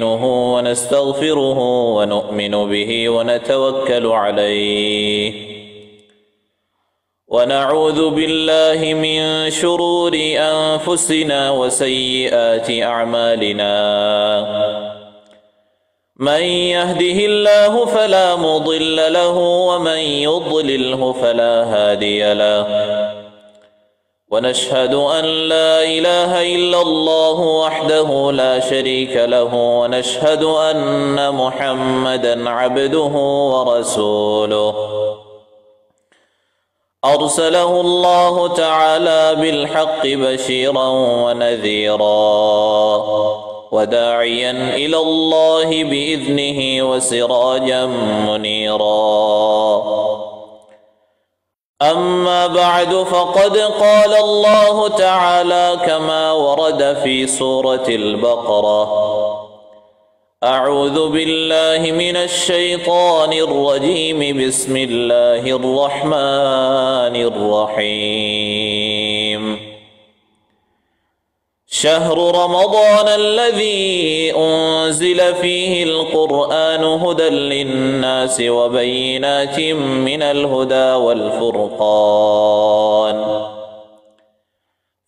ونستغفره ونؤمن به ونتوكل عليه ونعوذ بالله من شرور أنفسنا وسيئات أعمالنا من يهده الله فلا مضل له ومن يضلله فلا هادي له ونشهد أن لا إله إلا الله وحده لا شريك له ونشهد أن محمدًا عبده ورسوله أرسله الله تعالى بالحق بشيرًا ونذيرًا وداعيًا إلى الله بإذنه وسراجًا منيرًا أما بعد فقد قال الله تعالى كما ورد في سورة البقرة أعوذ بالله من الشيطان الرجيم بسم الله الرحمن الرحيم شهر رمضان الذي أنزل فيه القرآن هدى للناس وبينات من الهدى والفرقان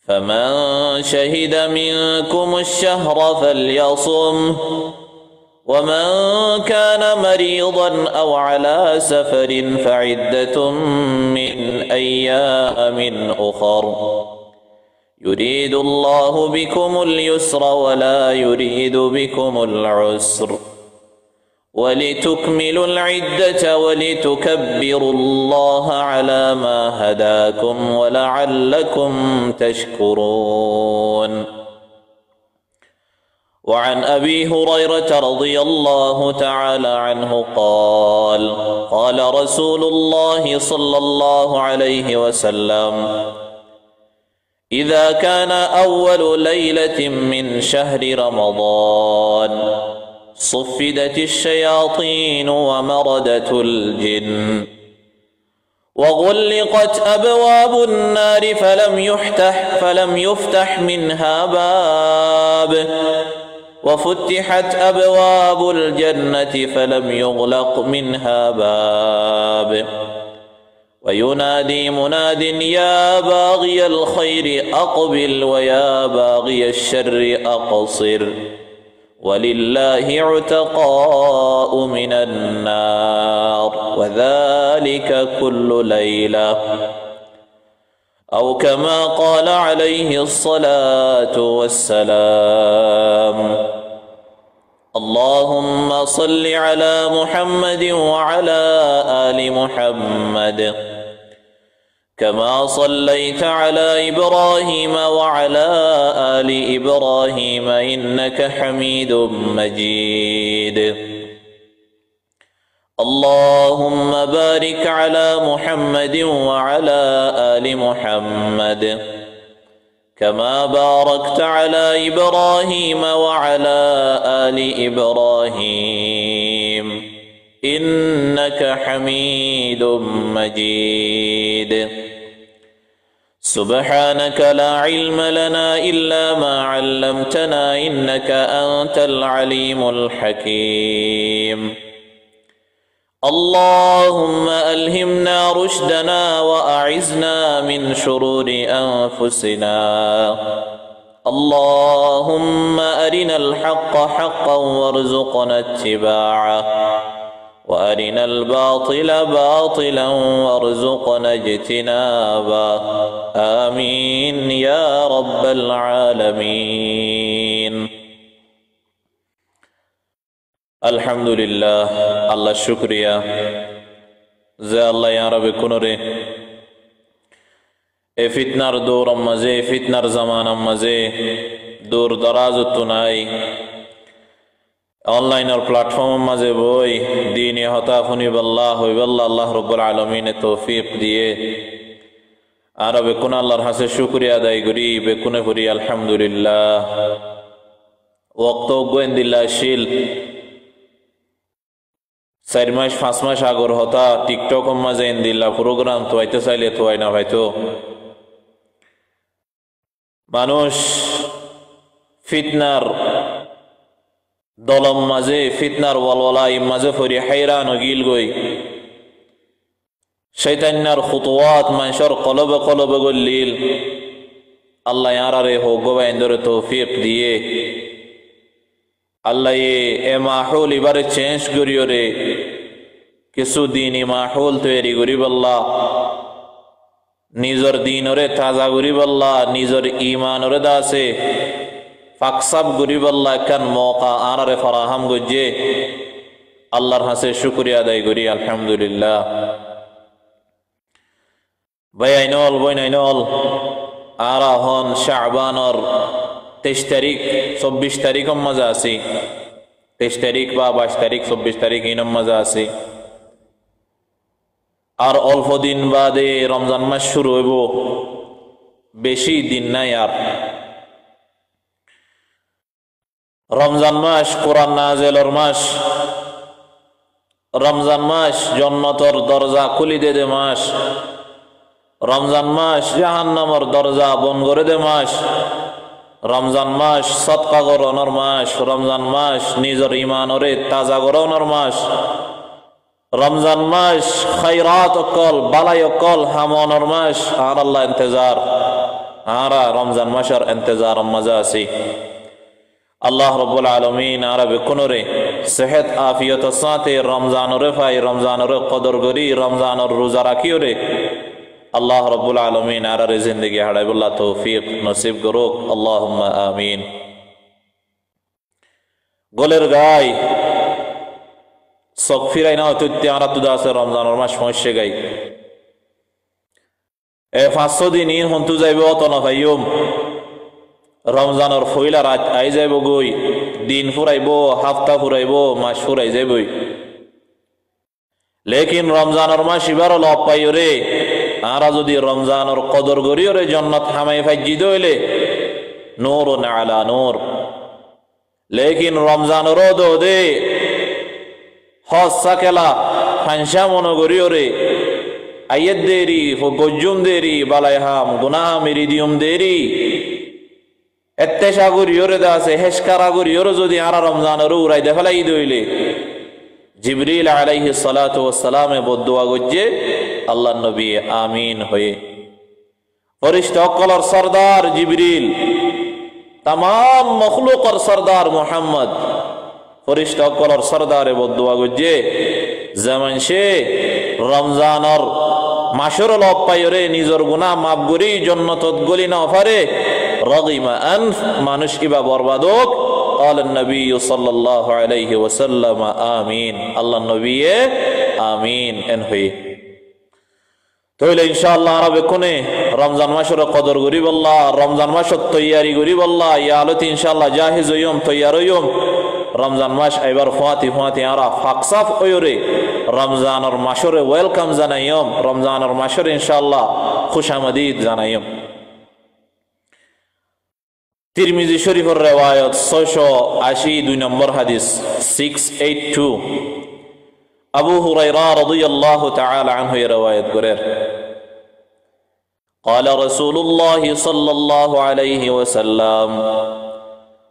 فمن شهد منكم الشهر فليصمه ومن كان مريضا أو على سفر فعدة من أيام أخر يريد الله بكم اليسر ولا يريد بكم العسر ولتكملوا العدة ولتكبروا الله على ما هداكم ولعلكم تشكرون وعن أبي هريرة رضي الله تعالى عنه قال قال رسول الله صلى الله عليه وسلم إذا كان أول ليلة من شهر رمضان صفدت الشياطين ومردت الجن وغلقت أبواب النار فلم يفتح منها باب وفتحت أبواب الجنة فلم يغلق منها باب وينادي مناد يا باغي الخير أقبل ويا باغي الشر أقصر ولله عتقاء من النار وذلك كل ليلة أو كما قال عليه الصلاة والسلام اللهم صل على محمد وعلى آل محمد كما صليت على إبراهيم وعلى آل إبراهيم إنك حميد مجيد اللهم بارك على محمد وعلى آل محمد كما باركت على إبراهيم وعلى آل إبراهيم إنك حميد مجيد سبحانك لا علم لنا إلا ما علمتنا إنك أنت العليم الحكيم اللهم ألهمنا رشدنا وأعذنا من شرور أنفسنا اللهم أرنا الحق حقا وارزقنا اتباعه وأرنا الباطل باطلا وارزقنا اجتنابه آمين يا رب العالمين الحمد لله الله شكريا زي الله يا رب كنوري فتنر دور مزه فتنر زمان مزه دور دراز تناي online আর প্ল্যাটফর্মের মাঝে বই দ্বীনি হতাফুনি বিল্লাহ ওয়াল্লাহ আল্লাহ রাব্বুল আলামিনের তৌফিক দিয়ে আর বেকুন আল্লাহর হাসে শুকরিয়া আদায় করি বেকুনে করি আলহামদুলিল্লাহ ওয়াক্ত গোয়েন্দিল্লাহ শিল 4 মাস 5 মাস আগর হতা টিকটক মাঝে ইনদিল্লাহ প্রোগ্রাম তো আইতে চাইলে তো আইনা হয়তো মানুষ ফিতনার দলম মাঝে ফিতনার ওয়ালওয়ালাই মাঝে ফরি হাইরান গিল গই শৈতান্যার খুতুয়াত মানুষের কলবে কলবে গল্লিল আল্লাহ ইয়ারারে হো গোবাইন্দরে তৌফিক দিয়ে আল্লাহ এ মাহৌল এবারে চেঞ্জ করিও রে কিছু দিন এই মাহৌল তৈরি করিব আল্লাহ নিজের দিনরে তাজা করিব আল্লাহ নিজের ইমানরে দাসে ফাকসাব করিব আল্লাহ কান মৌকা আনারে ফরাহাম গজ্জে আল্লাহর হাসে শুকরিয়া আদায় করি আলহামদুলিল্লাহ। ভাই আইনল বই নাইনল আরা হন শাবানর 23 তারিখ 24 তারিখ মজা আছি 23 তারিখ বা 22 তারিখ 24 তারিখ ইন মজা আছি আর অল্প দিন বাদে রমজান মাস শুরু হইব বেশি দিন নাই আর রমজান মাস কোরআন নাযিলের মাস রমজান মাস জান্নাতের দরজা খুলি দে মাস রমজান মাস জাহান্নামের দরজা বন্ধ করে দে মাস রমজান মাস সদকা করানোর মাস রমজান মাস নিজের ইমানরে তাজা করানোর মাস রমজান মাস খায়রাত অকল বালাই অকল হামানোর মাস আর আল্লাহ ইন্তজার আরা রমজান মাসের ইন্তজার মজা আছি আল্লাহ রব্বুল আলামিন আরবে কোনরে সেহত আফিয়ত সাথে রমজানরে ফাই রমজানরে কদর করি রমজানর রোজা রাখিও রে আল্লাহ রব্বুল আলামিন আরারে জিন্দেগি হাড়াইবুল্লাহ তৌফিক নসিব করুক আল্লাহুম্মা আমিন। গোলের গাই চক ফিরাই না হইতে আরা তুদা আছে রমজানের মাস পৌঁছে গাই এ 500 দিন ইন হন্তু যাইব অত না ভাইয়ম রমজানের ফইলা রাত আই যাইব গই দিন ফুরাইব হাফতা ফুরাইব মাস ফুরাই যাইবই লেকিন রমজানের মাস এবার লব পাইও রে আরা যদি রমজানের কদর করিও রে জান্নাত হামাই ফাইজি দইলে নূরুন আলা নূর লেকিন রমজানের দো দে হস সাকেলা ফানসা মনো করিও রে আইয়ত দেরি গজ্জুম দেরি বালাইহাম গুনাহ মিরিদিয়ম দেরি এত্তেশা করিও রে দাসে হেশকারা করিও রে যদি আরা রমজানের উড়াই দে ফেলাই দইলে জিবরিল আলাইহিস সালাতু ওয়াস সালামে বদদুয়া গজ্জে আল্লাহ নবী আমিন হয়ে ফেরেশতা অকলর সরদার জিবরিল तमाम মখলুকর সরদার মুহাম্মদ ফেরেশতা অকলর সরদারে বদদুয়া গজ্জে যেমন সে রমজানের মাসের লব পাইরে নিজের গুনাহ মাফ করি জান্নাতত গলি না পারে রাগিমা আনফ মানুষ ইবা বরবাদক قال النبي صلى الله عليه وسلم آمين الله নবী আমিন এন হই তাইলে ইনশাআল্লাহ আরবে কোনে রমজান মাসের কদর করি আল্লাহ রমজান মাসের তৈয়ারি করি আল্লাহ ইয়া আলতি ইনশাআল্লাহ জাহিজ হইম তৈয়ার হইম রমজান মাস এবার ফাতি আরা ফাকসাফ হইরে রমজানের মাসের ওয়েলকাম জানাইম রমজানের মাসের ইনশাআল্লাহ খুশামদীদ জানাইম। তিরমিজি শরীফের রিওয়ায়াত 682 নম্বর হাদিস 682 আবু হুরায়রা রাদিয়াল্লাহু তাআলা আনহু রিওয়ায়াত করেন قال رسول الله صلى الله عليه وسلم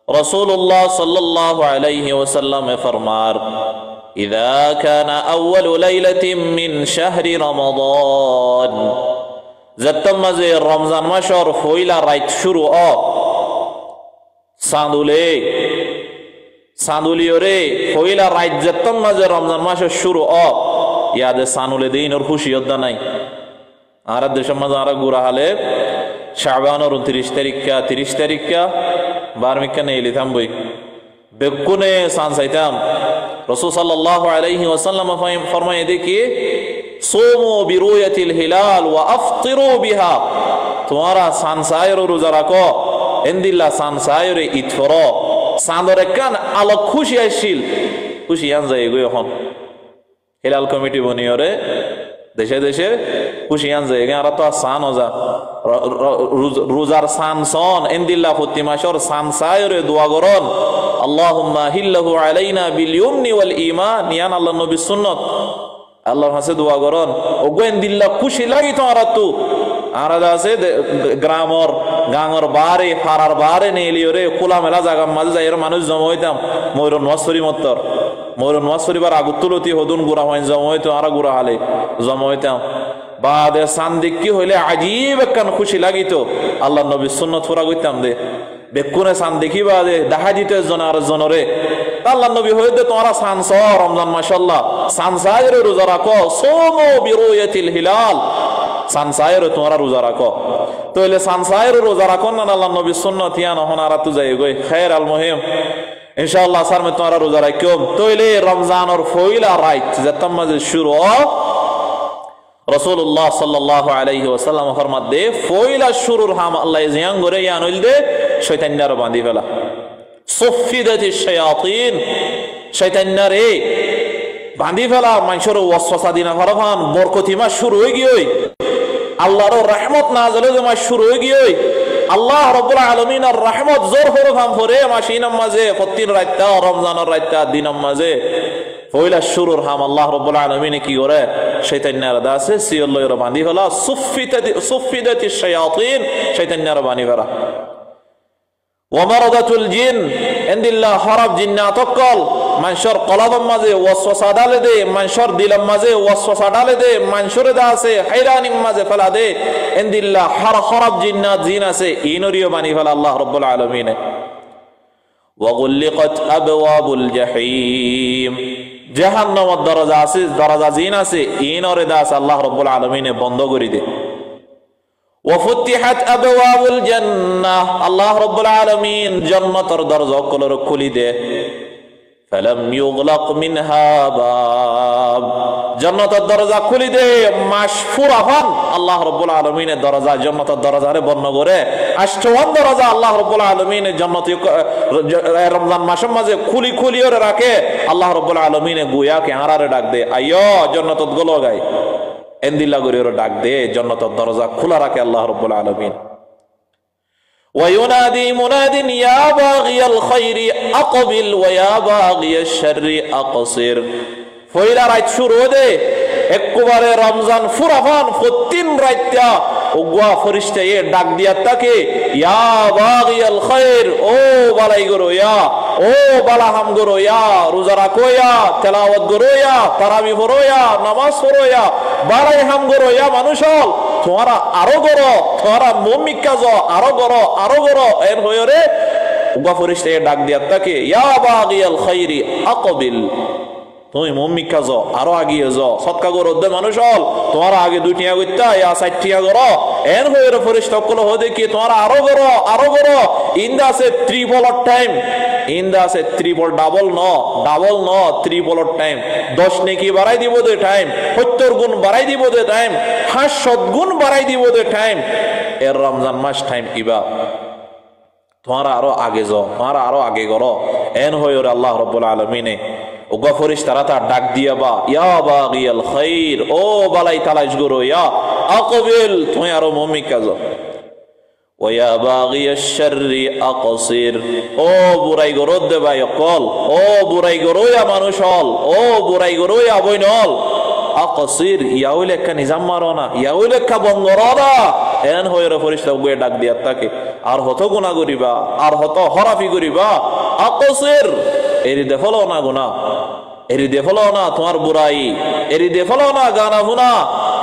رسول الله صلى الله عليه وسلم فرمار إذا كان أول ليلة من شهر رمضان زتم زي رمضان مشهور فويلا رايت شروع সান্দুলিওরে ফইলা রাত যেতম মাঝে রমজান মাসের শুরু ইয়াদে সানুলে দিন ওর খুশি হদ্দা নাই আর দেশের মাঝে আর গুড়া হালে শাবানের 29 তারিখা 30 তারিখা বারমিকা নেই লিতাম বই বেকুনে সান সাইতাম রাসূল সাল্লাল্লাহু আলাইহি ওয়াসাল্লাম ফরমায়ে দেখি সোমো বিরুয়াতিল হিলাল ওয়া আফতিরু বিহা তোমারা সান সায়ের রোজা রাখো এন্দিল্লা সান সায়রে ইতফর সান্দরে কান আলো খুশি আইছিল খুশি আন যায় গো এখন হেলাল কমিটি বনিয়রে দেশে দেশে খুশি আন যায় আর তো সান ওজা রোজার সান সন এন্দিল্লা প্রতি মাসের সান সায়রে দোয়া করন আল্লাহুম্মা হিল্লাহু আলাইনা বিল ইউমনি ওয়াল ঈমান ইয়ান আল্লাহ নবী সুন্নাত আল্লাহর কাছে দোয়া করন ও গো এন্দিল্লা খুশি লাগি তো আর তো আর আছে গ্রামর গাঙর বারে ফারার বারে নেলিওরে খোলা মেলা জায়গা মাঝে যাই মানুষ জমা হইতাম ময়ূর নোয়াশরী মত্তর ময়ূর নোয়াশরী বার আগুতুলতি হদুন গুড়া হইন জমা হইতো আর গুড়া হালে জমা হইতাম বাদে সান্দিক কি হইলে আজীব একখান খুশি লাগিত আল্লাহ নবী সুন্নত ফুরা গইতাম দে বেকুনে সান দেখি বাদে দেখা দিতে জন আর জনরে আল্লাহ নবী হইতে তোমরা সানস রমজান মাশাআল্লাহ সানসায়ের রোজা রাখো সোমো বিরুয়াতিল হিলাল সানসায়ের তোমরা রোজা রাখো তাইলে সানসায়ের রোজা রাখো না আল্লাহ নবী সুন্নত ইয়া নহন আর তো যাই গই খায়র আল মুহিম ইনশাআল্লাহ সার মে তোমরা রোজা রাখো তাইলে রমজানের ফয়লা রাইত যেতাম মাঝে শুরু রাসূলুল্লাহ সাল্লাল্লাহু আলাইহি ওয়াসাল্লাম ফরমাত দে ফয়লা শুরুর হাম আল্লাহ জিয়ান করে ইয়ানইল দে শয়তানরা বাঁধি ফেলা সুফিদাতিশ শায়াতিন শয়তানরে বাঁধি ফেলা মানুষের ওয়াসওয়াসা দিনা ফরমান বরকতি মাস শুরু হই গিয়ে আল্লাহর রহমত নাযিল যে মাস শুরু হই গিয়ে আল্লাহ রাব্বুল আলামিনের রহমত জোর হরফ হাম পরে মাসিনাম মাঝে প্রতিদিন রাতটা রমজানের রাতটা দিনাম মাঝে পয়লা শুরুর হাম আল্লাহ রাব্বুল আলামিন কি করে শয়তানরা দাসে সিয়ল্লয়র বাঁধি ফেলা সুফিদাতিশ শায়াতিন শয়তানরা বাঁধি ফেলা ওয়ামারাদাতুল জিন ইনদিল্লাহ হারাব জিন্নাতকল মানুষের কলবের মাঝে ওয়াসওয়াসা ডালে দে মানুষের দিলের মাঝে ওয়াসওয়াসা ডালে দে মানুষের দাসে হায়রানির মাঝে ফেলা দে ইনদিল্লাহ হারাব জিন্নাত জিন আছে ইনরিও বানি ফেলা আল্লাহ রাব্বুল আলামিন ওয়াগুল্লিকাত আবওয়াবুল জাহিম জাহান্নামের দরজা আছে দরজা জিন আছে ইনরে দাস আল্লাহ রাব্বুল আলামিন বন্ধ করে দে وفتحت أبواب الجنة الله رب العالمين جنة الدرجة كل ركولي ده فلم يغلق منها باب جنة الدرجة كولي ده مشفورة فان الله رب العالمين الدرجة جنة الدرجة ربنا غره أشتوان درجة الله رب العالمين جنة رمضان ماشم مزه كولي كولي اور رکھے الله رب العالمين گویا کہ ہرارے ڈاک دے ایو جنت گلو گئی এন্দিল্লা করে ডাক দে জান্নাতের দরজা খোলা রাখে আল্লাহ রাব্বুল আলামিন ওয়ায়ুনাদি মুনাদিন ইয়া বাগিয়াল খায়রি আকবিল ওয়া ইয়া বাগিয়াশ শাররি আকসির ফয়লা রাত শুরু দে একবারে রমজান ফুরাফান প্রতিদিন রাতটা ওগুয়া ফেরেশতা এ ডাক দিয়া তাকে ইয়া বাগিয়াল খায়র ও বালাই গরো ইয়া ও বালাহাম গরো ইয়া রোজা রাখো ইয়া তেলাওয়াত গরো ইয়া তারাবি পড়ো ইয়া নামাজ পড়ো ইয়া বালাই হাম গরো ইয়া মানুষ হল তোমরা আরো গরো তোমরা মুমিন কাজ আরো গরো এর হয়রে ওগুয়া ফেরেশতা এ ডাক দিয়া তাকে ইয়া বাগিয়াল খায়রি আকবিল তুমি মুমিন কাজ আরো আগিয়ে যাও সদকা করো দে মানুষ হল তোমার আগে দুটিয়া কইতা ইয়া সাইটিয়া করো এন হইরে ফেরেশতা কল হদে কি তোমার আরো করো ইন্দা আছে ট্রিপল টাইম ইন্দা আছে ট্রিপল ডাবল ন ট্রিপল টাইম 10 নেকি বাড়াই দিব দে টাইম 70 গুণ বাড়াই দিব দে টাইম 500 গুণ বাড়াই দিব দে টাইম এর রমজান মাস টাইম ইবা তোমারা আরো আগে যাও তোমারা আরো আগে করো এন হইরে আল্লাহ রাব্বুল আলামিন ওগা ফেরেশতারা তা ডাক দিয়া বা ইয়া বাগিয়াল খায়র ও বালাই তালাশ গরো ইয়া আকবিল তুমি আরো মুমিন কাজ ওয়া ইয়া বাগিয়াশ শাররি আকসির ও বুরাই গরো দে ভাই কল ও বুরাই গরো ইয়া মানুষ হল ও বুরাই গরো ইয়া বইনল আকসির ইয়া হইলে কা নিজাম মারো না ইয়া হইলে কা বঙ্গরা না এন হইরে ফেরেশতা ওগে ডাক দিয়া তাকে আর হতো গুনাহ করিবা আর হতো হরাফি করিবা আকসির এরি দেখলো না গুনা এরি দেখলো না তোমার বুরাই এরি দেখলো না গানা গুনা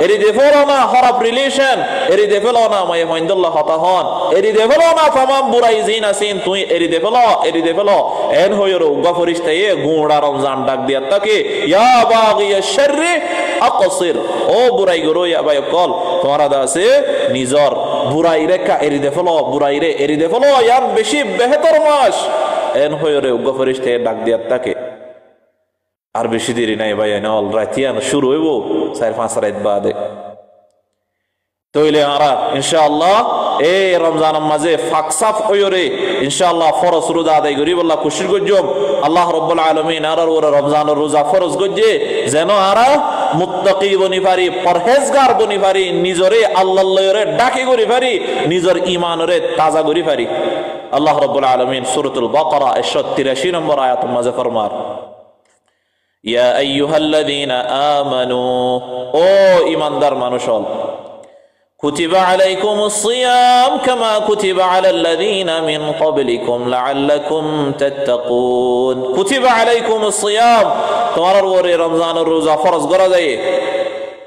এরি দেখলো না খারাপ রিলেশন এরি দেখলো না মাই মাইন্দাল্লাহ হতা হন এরি দেখলো না तमाम বুরাই জিন আসিন তুই এরি দেখলো এন হইরো উগা ফেরেশতা এ গুড়া রমজান ডাক দিয়া তাকে ইয়া বাগিয়াশ শাররি আকসির ও বুরাই গরো ইয়া ভাই কল তোমারা দাসে নিজর বুরাই রেখা এরি দেখলো বুরাই রে এরি দেখলো ইয়ার বেশি বেহতর মাস এন হইরে উগা ফেরেশতা ডাক দিয়া তাকে আর বেশি দেরি নাই ভাই নল রাতিয়ান শুরু হইব 4-5 রাত বাদে তইলে আমরা ইনশাআল্লাহ এই রমজানের মাঝে ফাকসাফ হইরে ইনশাআল্লাহ ফরজ রোজা আদায় করি বল্লা খুশির গজ্জম আল্লাহ রাব্বুল আলামিন আর ওরে রমজানের রোজা ফরজ গজ্জে যেন আরা মুত্তাকি বনি পারি পরহেজগার বনি পারি নিজরে আল্লাহর লয়রে ডাকে করি পারি নিজর ঈমানরে তাজা করি পারি আল্লাহ রাব্বুল আলামিন সূরাতুল বাকারা 183 নম্বর আয়াতের মাঝে ফরমার ইয়া আইয়ুহাল্লাযীনা আমানু ও ঈমানদার মানুষ হল কুতিবা আলাইকুমুস সিয়াম কামা কুতিবা আলাল্লাযীনা মিন ক্বাবলিকুম লাআল্লাকুম তাত্তাকুন। কুতিবা আলাইকুমুস সিয়াম, তোমার উপরে রমজানের রোজা ফরজ করা যায়।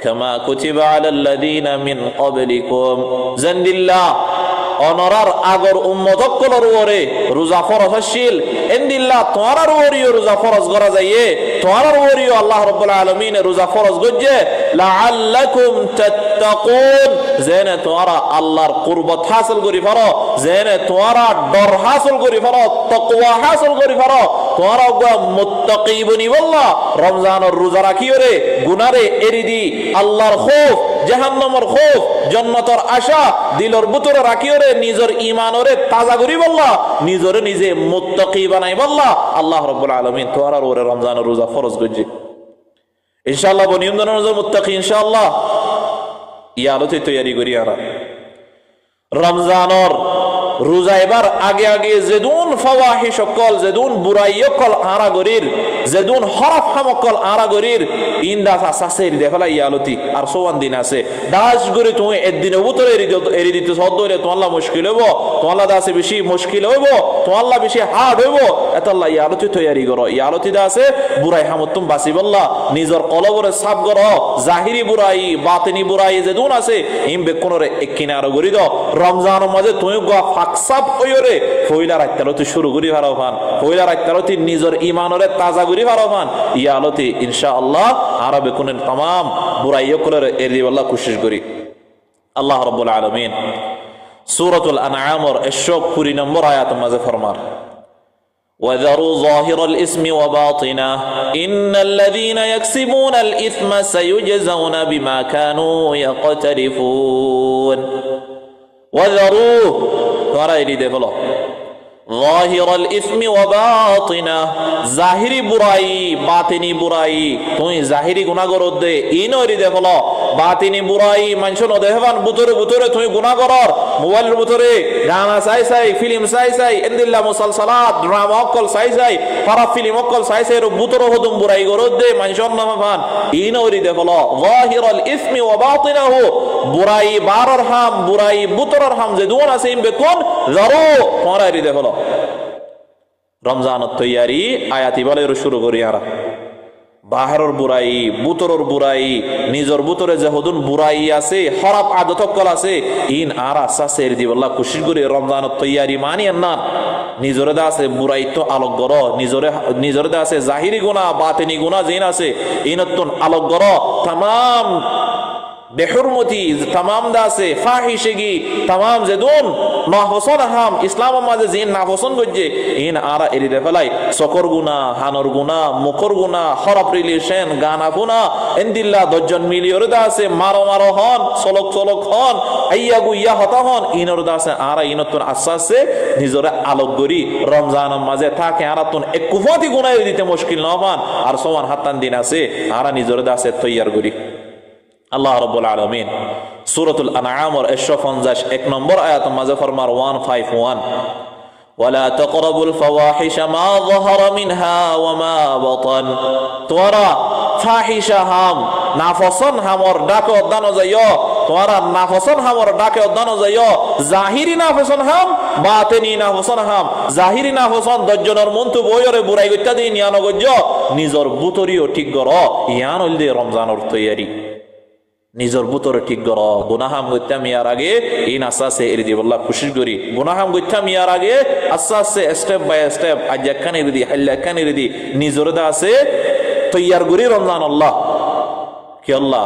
কামা কুতিবা আলাল্লাযীনা মিন ক্বাবলিকুম, জানদিল্লাহ অনরার আগর উম্মতকলর উপরে রোজা ফরজ হচ্ছিল, এন্দিল্লাহ তোমার উপরেও রোজা ফরজ করা যায়। তোমার উপরেও আল্লাহ রাব্বুল আলামিন রোজা ফরজ করছে লাআল্লাকুম তাত্তাকুন, যেন তোমরা আল্লাহর কুরবত হাসিল করি পারো, যেন তোমরা ডর হাসিল করি পারো, তাকওয়া হাসিল করি পারো, তোমরা মুত্তাকি বনি বল্লাহ রমজানের রোজা রাখিও রে, গুনারে এড়ি দি আল্লাহর খৌফ, জাহান্নামের খৌফ, জান্নাতের আশা দিলের ভিতরে রাখিও রে, নিজের ঈমানরে তাজা করি বল্লাহ, নিজরে নিজে মুত্তাকি বানাই বল্লাহ আল্লাহ রাব্বুল আলামিন তোমরা ওরে রমজানের রোজা ফরজ করছে। ইনশাআল্লাহ বনিয়ম নজর মুত্তাকি ইনশাআল্লাহ ইয়ালতে তৈরি করি। আর রমজানের রোজা এবার আগে আগে যেদুন ফাওয়াহিশ সকল, যেদুন বুরাই সকল আরা গরির, যেদুন হরফ হামকল আরা গরির ইন্দাস আসাসের দেখলা ইয়ালতি আর সোয়ান দিন আছে দাস গরি তুমি একদিন উতরে এরি দিতে সদরে তোমাল্লা মুশকিল হইব, তোমাল্লা দাসে বেশি মুশকিল হইব, তোমাল্লা বেশি হার্ড হইব, এতল্লা ইয়ালতি তৈরি করো। ইয়ালতি দাসে বুরাই হামতুম বাসিবল্লাহ নিজের কলবরে সাফ করো, জাহিরি বুরাই বাতিনি বুরাই যেদুন আছে ইম বেকুনরে এককিনা আর গরি দাও। রমজানের মাঝে তুমি গা ফাকসাব হইরে ফইলা রাখতালতি শুরু করি ভালো ফান, ফইলা রাখতালতি নিজের ঈমানরে তাজা করি ভালো ফান ইয়ালতি ইনশাআল্লাহ আরবে কোন तमाम বুরাই করে এরি আল্লাহ কোশিশ করি। আল্লাহ রাব্বুল আলামিন সূরাতুল আনআমের 120 নম্বর আয়াত মাঝে ফরমান وذروا ظاهر الإثم وباطنه إن الذين يكسبون الإثم سيجزون بما كانوا يقترفون। وذروا ترى يريد بلا ظاهر الإثم وباطنه ظاهري براي باطني براي তুই জাহিরি গুনাহ করো দে ইনরি দে বলো বাতিনি বুরাই মানুষ ন দেহবান বুতরে বুতরে তুই গুনাহ করর মোবাইলের ভিতরে গানা চাই চাই ফিল্ম চাই চাই এন্দিল্লা মুসালসালাত ড্রামা অকল চাই চাই ফারা ফিল্ম অকল চাই চাই বুতরে হদুম বুরাই করো দে মানুষের নামবান ইনরি দে বলো যাহিরুল ইসমি ওয়া বাতিনাহু বুরাই বারর হাম বুরাই বুতরর হাম যে দুন আছে ইমবে কোন জারু পরারি দে বলো। রমজানের তৈয়ারি আয়াতি বলে শুরু করি। আর বাহারর বুরাই বুতরর বুরাই নিজর বুতরে যে হদুন বুরাই আছে খারাপ আদত কল আছে ইন আর আসাসের দিবল্লাহ কোশিশ করি রমজানের তৈয়ারি মানি না নিজরে দা আছে বুরাই তো আলোক গর নিজরে দা আছে জাহিরি গুনাহ বাতিনি গুনাহ জিন আছে ইনতুন আলোক গর तमाम বেহুরমতি तमाम দাসে ফাহিশগি तमाम যেদুন নাহসন হাম ইসলাম মাঝে জিন নাহসন গজে ইন আরা এরি দে ফেলাই সকর গুনাহ হানর গুনাহ মুকর গুনাহ খরাপ রিলেশন গানা গুনাহ ইনদিল্লাহ দজন মিলিয়র দাসে মারো মারো হন সলক সলক হন আইয়া গুইয়া হতা হন ইনর দাসে আরা ইনতুন আসাসে নিজরে আলোক গরি রমজান মাঝে থাকে আরাতুন এক কুফতি গুনাহ দিতে মুশকিল না হন আর সমান হাতান দিন আছে আরা নিজরে দাসে তৈয়ার গরি। আল্লাহ রাব্বুল আলামিন সূরাতুল আনআমের 150 এক নম্বর আয়াত মাঝে ফরমার 151 ওয়ালা তাকরাবুল ফাওয়াহিশা মা যাহারা মিনহা ওয়া মা বাতান। তোরা ফাহিশা হাম নাফসন হামর ডাকে অদান যাইও, তোরা নাফসন হামর ডাকে অদান যাইও, জাহিরি নাফসন হাম বাতিনি নাফসন হাম। জাহিরি নাফসন দজজনের মন্তু বয়রে বুরাই গত্যা দিন ইয়ান গজ্জ নিজর বুতরিও ঠিক গর ইয়ান হইল দে রমজানের তৈয়ারি নিজর বুতরে ঠিক কর। গুনাহাম গত্যাম ইয়ার আগে ইন আসাসে এরি দিবল্লাহ কোশিশ করি। গুনাহাম গত্যাম ইয়ার আগে আসাসে স্টেপ বাই স্টেপ আজ্জাকান এরি দি হাল্লাকান এরি দি নিজরে দা আছে তৈয়ার করি রমজান আল্লাহ কি আল্লাহ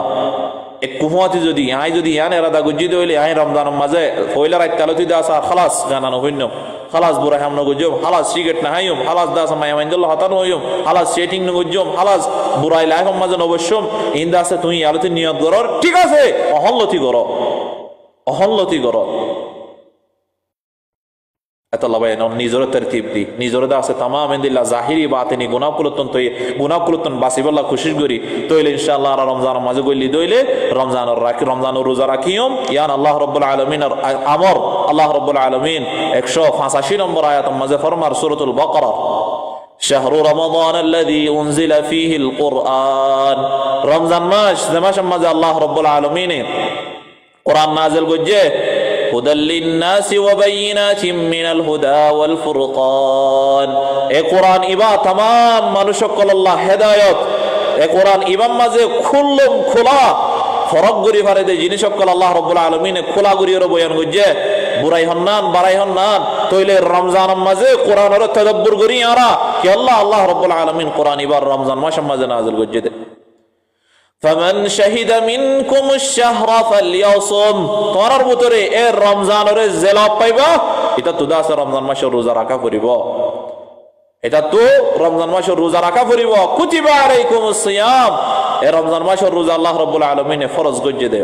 এক কুহুয়াতি যদি আই যদি ইয়ান এরাদা গুজি দইলে আই রমজান মাঝে ফয়লা রাত কালতি দা আসা খালাস গানানো হইনো খালাস বুরা হাম নগজম খালাস সিগারেট না হাইম খালাস দাস মায়া মাইন্দুল্লাহ হাতানো হইম খালাস সেটিং নগজম খালাস বুরাই লাইফ মাঝে নবশ্যম ইন্দা আছে তুই আলতি নিয়ত করর ঠিক আছে অহল্লতি কর অহল্লতি কর এতলা ভাই নিজরে তরতিব দি নিজরে দা আছে तमाम ইনদিল্লাহ জাহিরি বাতিনি গুনাহকুলতন বাসিবল্লাহ কোশিশ করি তইলে ইনশাআল্লাহ আর রমজান মাঝে গইলি দইলে রমজানের রোজা রাখিয়ম ইয়ান আল্লাহ রাব্বুল আলামিনের আমর। আল্লাহ রাব্বুল আলামিন 185 নম্বর আয়াত মাঝে ফরমার সূরাতুল বাকারা শাহরু রমাদান আল্লাযী উনজিলা ফীহিল কুরআন। রমজান মাস যে মাসের মাঝে আল্লাহ রাব্বুল আলামিন কোরআন নাযিল করছে হুদাল লিন-নাসি ওয়া বাইয়িনাতিন মিনাল হুদা ওয়াল ফুরকান। এ কোরআন ইবা तमाम মানুষ সকল আল্লাহ হেদায়েত। এ কোরআন ইমাম মাঝে খুললম খোলা ফরক গরি ফারে দে জিনিস সকল আল্লাহ রাব্বুল আলামিন খোলা গরির বয়ান করছে। বুরাই হন্নান বারাই হন্নান তইলে রমজান মাঝে কোরআনের তাদাব্বুর করি আরা কি আল্লাহ রাব্বুল আলামিন কোরআন ইবার রমজান মাস মাঝে নাযিল করছে। ফামান শাহিদা মিনকুমুশ শাহরা ফালইয়াসুম, তোমার ভিতরে এ রমজানের জেলা পাইবা, এটা তো দাস রমজান মাসের রোজা রাখা পড়িব, এটা তো রমজান মাসের রোজা রাখা পড়িব। কুতিবা আলাইকুমুস সিয়াম, এ রমজান মাসের রোজা আল্লাহ রাব্বুল আলামিন ফরজ করছে দে।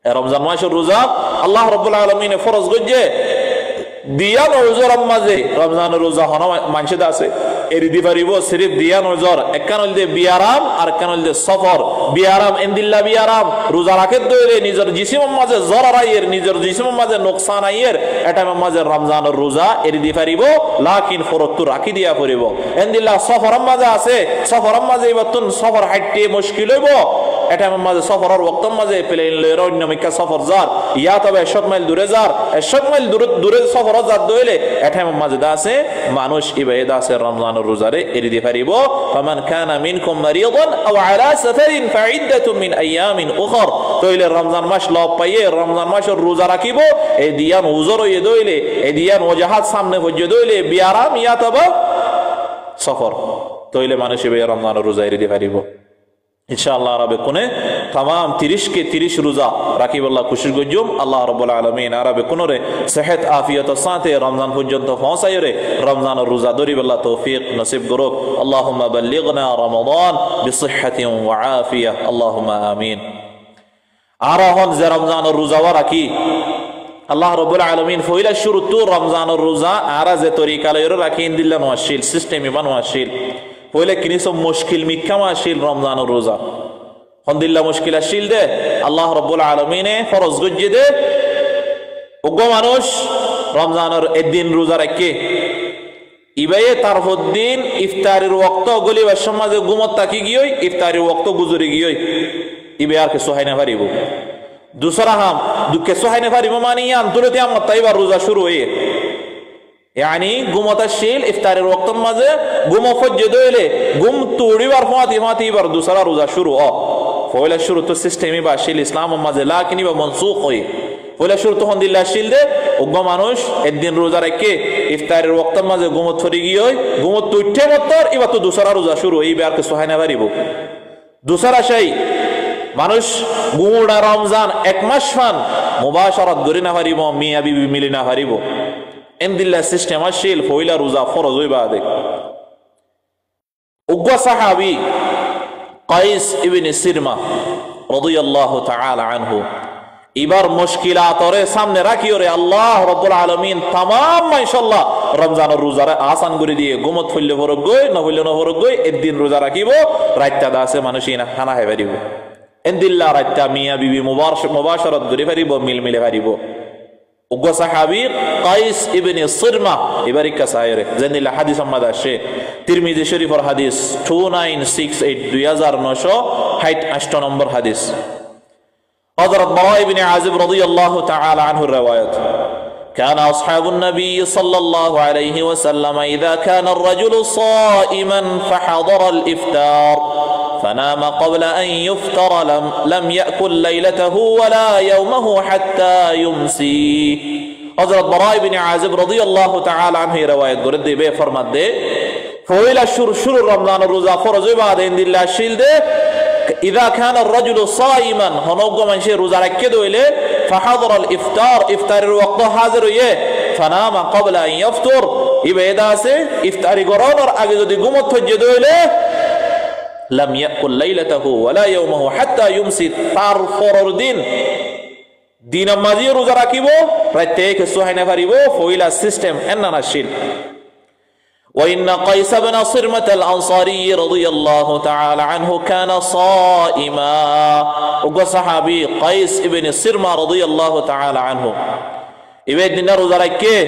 এ রমজান মাসের রোজা আল্লাহ রাব্বুল আলামিন ফরজ করছে দিয়া নজর মাঝে রমজানের রোজা হন মানসিদ আছে এরি দি পারিব সিরিফ দিয়া নজর একখান হইল দে বিয়ারাম আর একখান হইল দে সফর। বিয়ারাম এন্দিল্লা বিয়ারাম রোজা রাখে দইলে নিজের জিসিমের মাঝে জ্বর আইয়ের নিজের জিসিমের মাঝে নোকসান আইয়ের এটা মাঝে রমজানের রোজা এরি দি পারিব, লাকিন ফরত রাখি দিয়া পড়িব। এন্দিল্লা সফরের মাঝে আছে, সফরের মাঝে এবার তুন সফর হাইটে মুশকিল হইব, এটা মাঝে সফরের ওয়াক্তের মাঝে প্লেন লয়ের অন্য মিকা সফর যার ইয়া তবে 100 মাইল দূরে যার 100 মাইল দূরে সফর যার দইলে এটা মাঝে আছে মানুষ ইবাদত আছে রমজানের রোজারে এরি দি পারিব। ফামান কানা মিনকুম মারিদান আও আলা সাফারিন ফাইদ্দাতুম মিন আইয়ামিন উখর, তইলে রমজান মাস লব পাইয়ে রমজান মাসের রোজা রাখিব। এই দিয়ান উজর হইয়ে দইলে এই দিয়ান ওজাহাত সামনে হইয়ে দইলে বিয়ারাম ইয়া তবে সফর, তইলে মানুষ ইবে রমজানের রোজা এরি দি পারিব ইনশাআল্লাহ। আরবে কোনে तमाम 30 के 30 রোজা রাখি আল্লাহ খুশি গজুম আল্লাহ রাব্বুল আলামিন আরবে কোনরে সেহত আফিয়ত সাথে রমজান পর্যন্ত পৌঁছায়রে রমজানের রোজা ধরি আল্লাহ তৌফিক নসিব করুক। আল্লাহুম্মা বাল্লিগনা রমাদান বিসিহহাতিন ওয়া আফিয়া আল্লাহুম্মা আমিন। আরহন যে রমজানের রোজা রাখি আল্লাহ রাব্বুল আলামিন ফয়লা শুরুতু রমজানের রোজা আর যে তরিকা লয়রে রাখি ইনদিল্লাহ ওয়াশিল সিস্টেম ইমান ওয়াশিল পয়লে কিনি সব মুশকিল মিক্কা মাসিল রমজানের রোজা হন্দিল্লা মুশকিল আসিল দে আল্লাহ রাব্বুল আলামিনে ফরজ গজ্জে দে ওগো মানুষ রমজানের একদিন রোজা রাখে ইবায়ে তারফুদ্দিন ইফতারের ওয়াক্ত গলিবার সমাজে গুমত তাকি গিয়ই ইফতারের ওয়াক্ত গুজরি গিয়ই ইবে আর কে সোহাই না পারিব। দুসরা হাম দুকে সোহাই না পারিব মানে আন্তরতে আমার তাইবার রোজা শুরু হয়ে यानी गुमतशील इफ्तारेर वक्त माजे गुम फज्जे दोइले गुम तोड़ीबार फाती बार दूसरा रोजा शुरू हो पहला शुरू तो सिस्टेमी बाशिल इस्लाम माजे लाकिन बा मनसूख होई पहला शुरू तो हंदिल्ला शिल दे उग्ग मानुष एक दिन रोजा रखे इफ्तारेर वक्त माजे गुमत फरी गियोय गुमत तुट्टे मत्तर इबा तो दूसरा रोजा शुरू होई बार के सोहाय ना पारिबो। दूसरा शाई मानुष गुमुडा रमजान एक मास फान मुबाशरत गरि ना पारिबो मिया बिबि मिली ना पारिबो এন্দিল্লা সিস্টেম আসিল পয়লা রোজা ফরজ হইবা দে। উগ্র সাহাবী কাইস ইবনে সিরমা রাদিয়াল্লাহু তাআলা আনহু এবার মুশকিলাতরে সামনে রাখিও রে আল্লাহ রাব্বুল আলামিন तमाम মাশাআল্লাহ রমজানের রোজারে আসান করে দিয়ে গুমত ফইলে ফরক গই না হইলে না ফরক গই একদিন রোজা রাখিব রাতটা দাসে মানুষই না খানা খাই পারিব এন্দিল্লা রাতটা মিয়া বিবি মুবাশারাত করে পারিব মিলমিলে পারিব। উগ্র সাহাবী কাইস ইবনে সিরমা ইবারিকা সায়রে জানিলা হাদিস আমাদা শে তিরমিজি শরীফের হাদিস 2968 2968 নম্বর হাদিস। হযরত বারা ইবনে আযিব রাদিয়াল্লাহু তাআলা আনহু রওয়ায়াত كان أصحاب النبي صلى الله عليه وسلم إذا كان الرجل صائما فحضر الإفطار فنام قبل أن يفطر لم يأكل ليلته ولا يومه حتى يمسي. حضرت براء بن عازب رضي الله تعالى عنه رواية قرد بي فرمت دي فويل شر رمضان الروزة فرز بعد عند الله الشيل دي إذا كان الرجل صائما هنوغو من شيء روزة ركدو إليه فحضر الإفطار إفطار الوقت حاضر يه فنام قبل أن يفطر إبدا سي إفطار قرانر أجد دي قمت فجدو إليه لم يأكل ليلته ولا يومه حتى يمسي تار فرور دين مازي روزة راكبو رتيك السوحين فريبو فويلا السيستم أننا الشيل. وإن قيس بن صرمة الأنصاري رضي الله تعالى عنه كان صائما. وقال صحابي قيس بن صرمة رضي الله تعالى عنه إبن روزة راكيه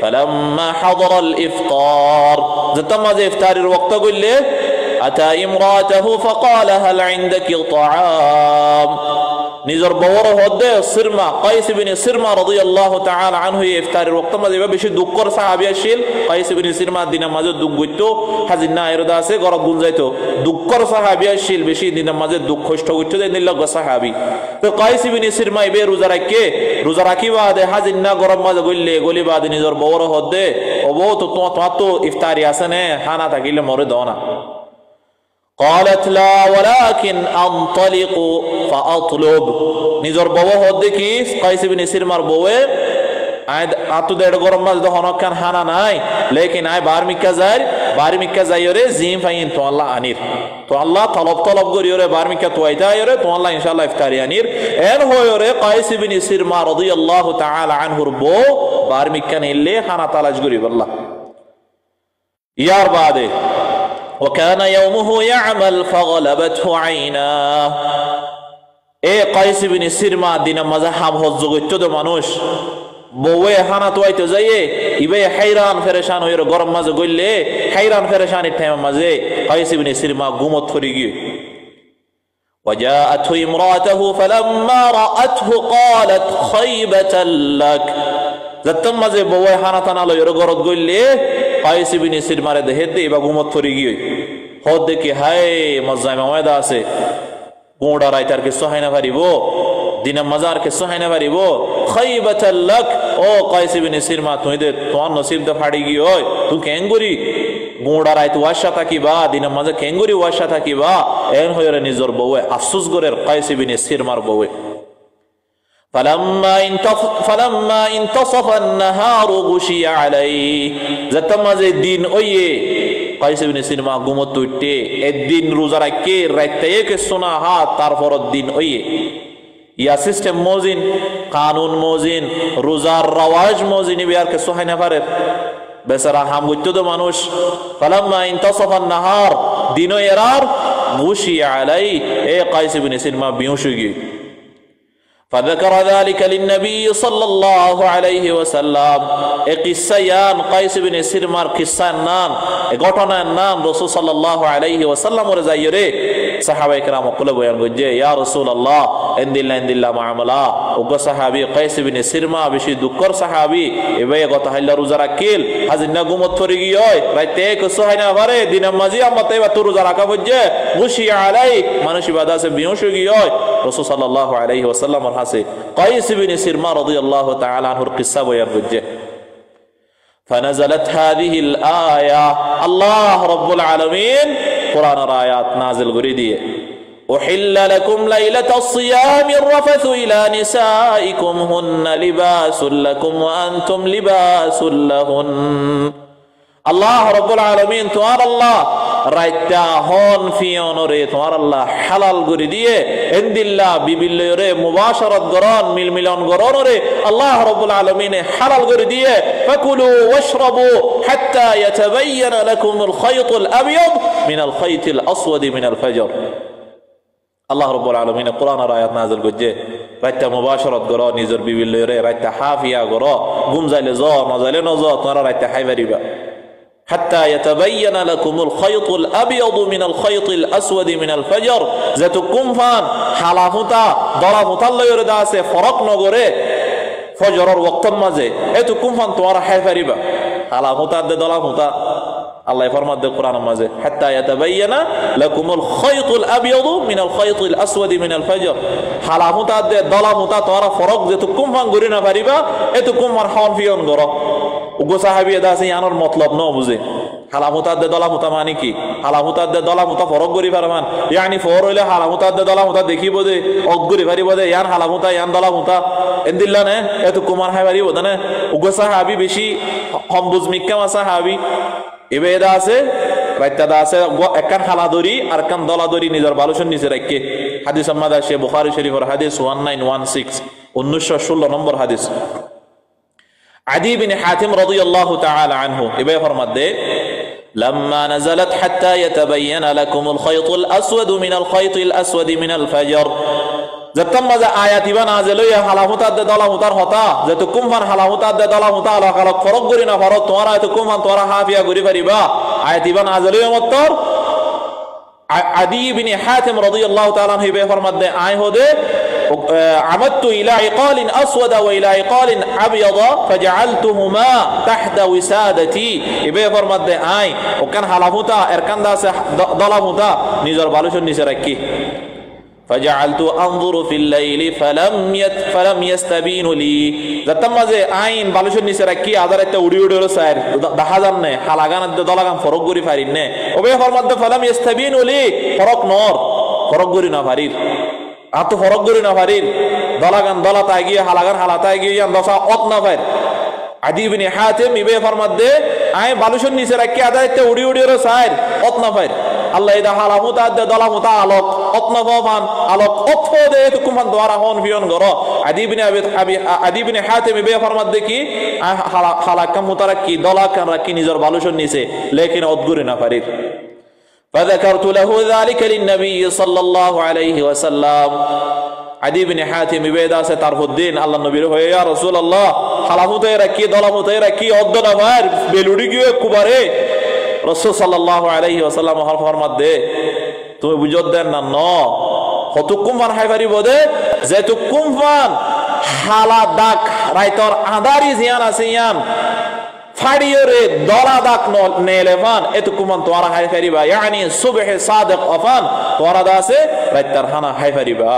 فلما حضر الإفطار زتما زي إفطار الوقت قل له أتى امرأته فقال هل عندك طعام নিজর বড় হদে সিরমা কাইস ইবনে সিরমা রাদিয়াল্লাহু তাআলা আনহু ইফতারের ওয়াক্ত মাঝে বেশি দুঃখর সাহাবী ছিল কাইস ইবনে সিরমা দিনের মাঝে দুঃখ গইতো হাজির না এরদা আছে গরব গুন যাইতো দুঃখর সাহাবী ছিল বেশি দিনের মাঝে দুঃখ কষ্ট গইতো দেন লগ সাহাবী তো কাইস ইবনে সিরমা ইবে রোজা রাখি বাদে হাজির না গরব মাঝে গইলে গলি বাদে নিজর বড় হদে ওবো তো তোমার তো ইফতারি আছে নে খানা থাকিলে মরে দাও না قالت لا ولكن انطلق فاطلب নিজর বউ হদে কি কাইস ইবনে সিরমার বউয়ে আয় আতো দেড় গরম মাস দ হনকান হানা নাই লেকিন আয় বারমিকা যাইরে জিম ফাইন তো আল্লাহ আনির তো আল্লাহ তলব করিরে বারমিকা তো আইতা আইরে তো আল্লাহ ইনশাআল্লাহ ইফতারি আনির এর হয়রে কাইস ইবনে সিরমা রাদিয়াল্লাহু তাআলা আনহুর বউ বারমিকা নিলে খানা তালাশ করি আল্লাহ ইয়ার বাদে وكان يومه يعمل فغلبته عيناه কাইস ইবনে সিরমা দিনা মাযহাব হজ্জ গইতো তো মানুষ বউয়ে হানা তো আইতো যাইয়ে ইবে হায়রান ফেরেশান হইর গরম মাঝে গইলে হায়রান ফেরেশানি টাইম মাঝে কাইস ইবনে সিরমা ঘুমত ফরি গিয়ে وجاءته امراته فلما رأته قالت خيبة لك যতম মাঝে বউয়ে হানা তানা লইর গরত গইলে কাইস ইবনে সিরমারে দেহেতে বা ঘুমত ফরি গিয়ে হদ দেখি হায় মজায় মামায়দা আছে গোড়া রাইতার কে সহায়না পারিব দিনা মাজার কে সহায়না পারিব খাইবাতাল লাক ও কাইস ইবনে সিরমা তুই দে তোর নসিব দা ফাড়ি গই ওই তুই কেঙ্গুরি গোড়া রাইত ওয়াশা থাকিবা দিনা মাজা কেঙ্গুরি ওয়াশা থাকিবা এন হয়রে নিজর বউয়ে আফসোস গরের কাইস ইবনে সিরমার বউয়ে فلما انتصف النهار غشي عليه زتمازে দিন ওয়ে কাইস ইবনে সিরমা ঘুমত উঠতে একদিন রোজা রাখে রাতে কে সোনা হাত তারপর দিন ওয়ে ইয়া সিস্টেম মোজিন কানুন মোজিন রোজার রওয়াজ মোজিন বিয়ার কে সোহাই না পারে বেচারা হাম গইতো তো মানুষ ফালাম্মা ইনতাসাফা নাহার দিন এরার গুশি আলাই কাইস ইবনে সিরমা বেহুশ হয়ে গিয়ে فذكر ذلك للنبي صلى الله عليه وسلم قصيان قيس بن سرمار قصان نام ঘটনার নাম রাসূল সাল্লাল্লাহু আলাইহি ওয়াসাল্লাম এর যায়রে সাহাবায়ে কেরাম কলে বয়ান গজে ইয়া রাসূলুল্লাহ ইনদিল্লাহ মাআমালা ওগো সাহাবী কাইস ইবনে সিরমা বেশি দুঃখর সাহাবী এবে গত হাইলা রোজা রাখিল হাজিনা গুমত ফরি গিয় রাতে কে সোহাইনা পারে দিন মাঝি আমতে বা রোজা রাখা বজে গুশি আলাই মানুষ ইবাদত সে বেহুশ গিয় রাসূল সাল্লাল্লাহু আলাইহি ওয়াসাল্লাম হাসে কাইস ইবনে সিরমা রাদিয়াল্লাহু তাআলা আনহুর কিসসা বয়ান গজে فنزلت هذه الآية الله رب العالمين قرآن آيات نازل قريدية أحل لكم ليلة الصيام الرفث إلى نسائكم هن لباس لكم وأنتم لباس لهن الله رب العالمين توار الله রাইতা হন ফিয়নরে তোমার আল্লাহ হালাল করে দিয়ে ইনদিল্লাহ বিবিলরে মুবাশারাত গরন মিলমিলন গরনরে আল্লাহ রাব্বুল আলামিন হালাল করে দিয়ে ফাকুলু ওয়াশরাবু হাত্তা ইয়াতাবায়ানা লাকুমুল খায়তুল আবিয়াদ মিনাল খায়তিল আসওয়াদ মিনাল ফাজর আল্লাহ রাব্বুল আলামিন কোরআনের আয়াত নাযিল করছে রাইতা মুবাশারাত গরন নিজের বিবিলরে রাইতা হাফিয়া গর ঘুম যাইলে জ নজাইলে নজ তোমরা রাইতা খাইবারিবা حتى يتبين لكم الخيط الأبيض من الخيط الأسود من الفجر ذاتكم فان حلافتا ضلافتا الله يرداسه فرق نغره فجر الوقت مازه اتكم فان توارا حيفريبا حلافتا ضلافتا الله فرمى القرآن مازه حتى يتبين لكم الخيط الأبيض من الخيط الأسود من الفجر حلافتا ضلافتا توارا فرق ذاتكم فان غرينا فريبا اتكم فان حون فيون غره উগো সাহাবী দাসে ইয়ানোর মতলব ন বুঝে হালামুতাদ দে দলামুতা মানে কি হালামুতাদ দে দলামুতা ফরক গরি ফারমান ইয়ানি ফর হইলে হালামুতাদ দে দলামুতা দেখিব দে অগরি ফারিব দে ইয়ান হালামুতা ইয়ান দলামুতা এন্দিল্লা নে এত কুমার হাই ফারিব দনে উগো সাহাবী বেশি হমবুজ মিক্কা মা সাহাবী এবেদা আছে রাইতা দা আছে একখান হালাদরি আর কান দলাদরি নিজের বালুশন নিচে রাখকে হাদিস আহমদ আছে বুখারী শরীফের হাদিস 1916 1916 নম্বর হাদিস عدي بن حاتم رضي الله تعالى عنه إبا فرمد لما نزلت حتى يتبين لكم الخيط الأسود من الخيط الأسود من الفجر زتم ذا آيات نازل يا حلامتا دلامتا هتا زتكم فان حلامتا دلامتا على خلق فرق غرينا فرق تمہارا تكم فان تمہارا حافيا غري فريبا آيات نازل يا مطر عدي بن حاتم رضي الله تعالى عنه إبا فرمد آي هو دے আমাদতু ইলা ইকালিন আসওয়াদা ওয়া ইলা ইকালিন আবয়াদা ফাজআলতুহুমা তাহতা উসাদাতি ইবে ফরমাতে আই ওকান হালাফুতা এরকান্দা আছে দলামুতা নিজের বালুশের নিচে রাখি ফাজআলতু আনজুরু ফিল লাইলি ফালাম ইস্তাবিনু লি জাতামাজে আইন বালুশের নিচে রাখি আদারতে উড়ি উড়ি সাইর দেখা জান নে হালাগান দলাগান ফরক গরি ফারিন নে ওবে ফরমাতে ফালাম ইস্তাবিনু লি ফরক গরি না ফারির আত ফরক গরি না ফারির দলাগান দলাতা গিয়ে হালাগান হালাতা গিয়ে দসা অত না ফার আদি ইবনে হাতিম ইবে ফরমাতে আই বালুশের নিচে রাখি আদারতে উড়ি উড়ি সাইর অত না ফার আল্লাহ ইদা হালামুতা দলামুতা আলোক অতনফান আলোক অতফদে তুকুমান দ্বারা হন ভিয়ন গর আদি ইবনে হাতিম ইবে ফরমাত দেখি হালাকাম মুতারাক্কি দলাকান রাখি নিজের বালুশের নিচে লেকিন অদগুরি না পারির فذكرت له ذلك للنبي صلى الله عليه وسلم আদি ইবনে হাতিম ইবে দাসে তারফুদ্দিন আল্লাহ নবীর হয়ে ইয়া রাসূলুল্লাহ হালামুতে রাখি দলামুতে রাখি অদ্দনা ভার বেলুড়ি গিয়ে কুবারে রাসূল সাল্লাল্লাহু আলাইহি ওয়াসাল্লাম ফরমাত দে তুমি বুঝত দেন না ন কতকুম মান হাই পারিব দে যে তুকুম মান হালা দাক রাইতর আদারি জিয়ান আছে ইয়ান ফাড়িয়রে দলা দাক নেলেফান এতুকুম মান তোরা হাই পারিবা ইয়ানি সুবহে সাদিক আফান তোরা দাসে রাইতর হানা হাই পারিবা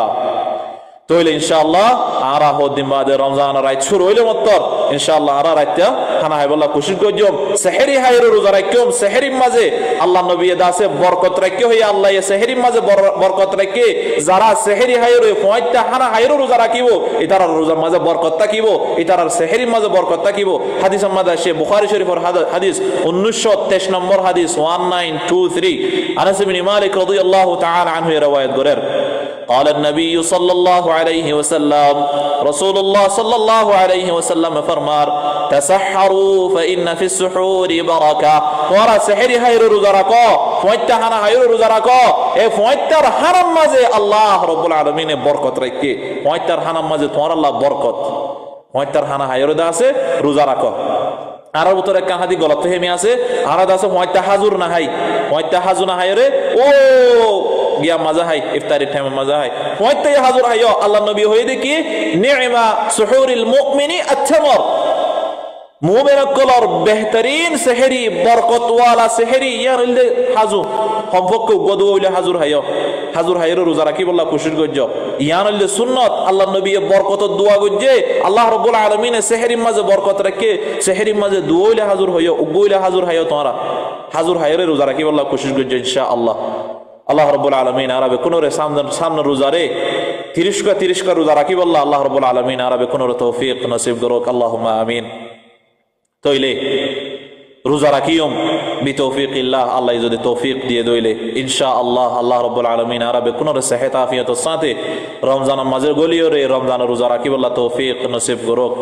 তোইলে ইনশাআল্লাহ আরা হদিন বাদে রমজান রাইত শুরু হইলে মত্তর ইনশাআল্লাহ আরা রাইতা খানা হাইবল্লাহ কুশিশ গজম সেহরি হাইরো রোজা রাখম সেহরির মাঝে আল্লাহ নবী দাসে বরকত রাখে হই আল্লাহ এ সেহরির মাঝে বরকত রাখে যারা সেহরি হাইরো পয়টা খানা হাইরো রোজা রাখিব ইতার রোজার মাঝে বরকত থাকিব ইতার সেহরির মাঝে বরকত থাকিব হাদিস আমাদা সে বুখারী শরীফের হাদিস 1923 নম্বর হাদিস 1923 আনাস ইবনে মালিক রাদিয়াল্লাহু তাআলা আনহু riwayat করেন قال النبي صلى الله عليه وسلم رسول الله صلى الله عليه وسلم فرمار تسحروا فإن في السحور بركة ورا سحر هير رزرقا فويتهنا هير رزرقا اي فويتر حرم مزه الله رب العالمين بركت ركي فويتر حرم مزه تمہار الله بركت فويتر حنا هير داسه رزرقا আর উত্তরে কান হাদি গলত হেমি আছে আর দাসে ফয়তা হাজুর না হাই ফয়তা হাজু না হাই রে ও গিয়া মাজা হাই ইফতারির টাইমে মাজা হাই ফয়তা হাজুর হাইও আল্লাহ নবী হই দেখি নি'মা সুহুরিল মুমিনি আত-তামর মুমিনের কলর বেহতরিন সেহরি বরকত ওয়ালা সেহরি ইয়ার ইলদে হাজু সম্পর্ক গদু হইলে হাজুর হাইর রোজা রাখি বল্লা কুশির গজ্জ ইয়ান ইলদে সুন্নাত আল্লাহ নবী বরকত দোয়া গজ্জে আল্লাহ রাব্বুল আলামিন সেহরির মাঝে বরকত রাখে সেহরির মাঝে দোয়া হইলে হাজুর হইও উগইলে হাজুর হাইও তোমরা হাজুর হাইরে রোজা রাখি বল্লা কুশির গজ্জ ইনশাআল্লাহ আল্লাহ রাব্বুল আলামিন আরবে কোনরে সামনে রোজারে 30 কা রোজা রাখি বল্লা আল্লাহ রাব্বুল আলামিন আরবে কোনরে তৌফিক নসিব করুক আল্লাহুম্মা আমিন তইলে রোজা রাখিয়ম বিতৌফিকিল্লাহ আল্লাহ যদি তৌফিক দিয়ে দইলে ইনশাআল্লাহ আল্লাহ রাব্বুল আলামিন আরবে কোনরে সেহত আফিয়তের সাথে রমজানের মাঝে গলিয়রে রমজানের রোজা রাখি বল্লা তৌফিক নসিব করুক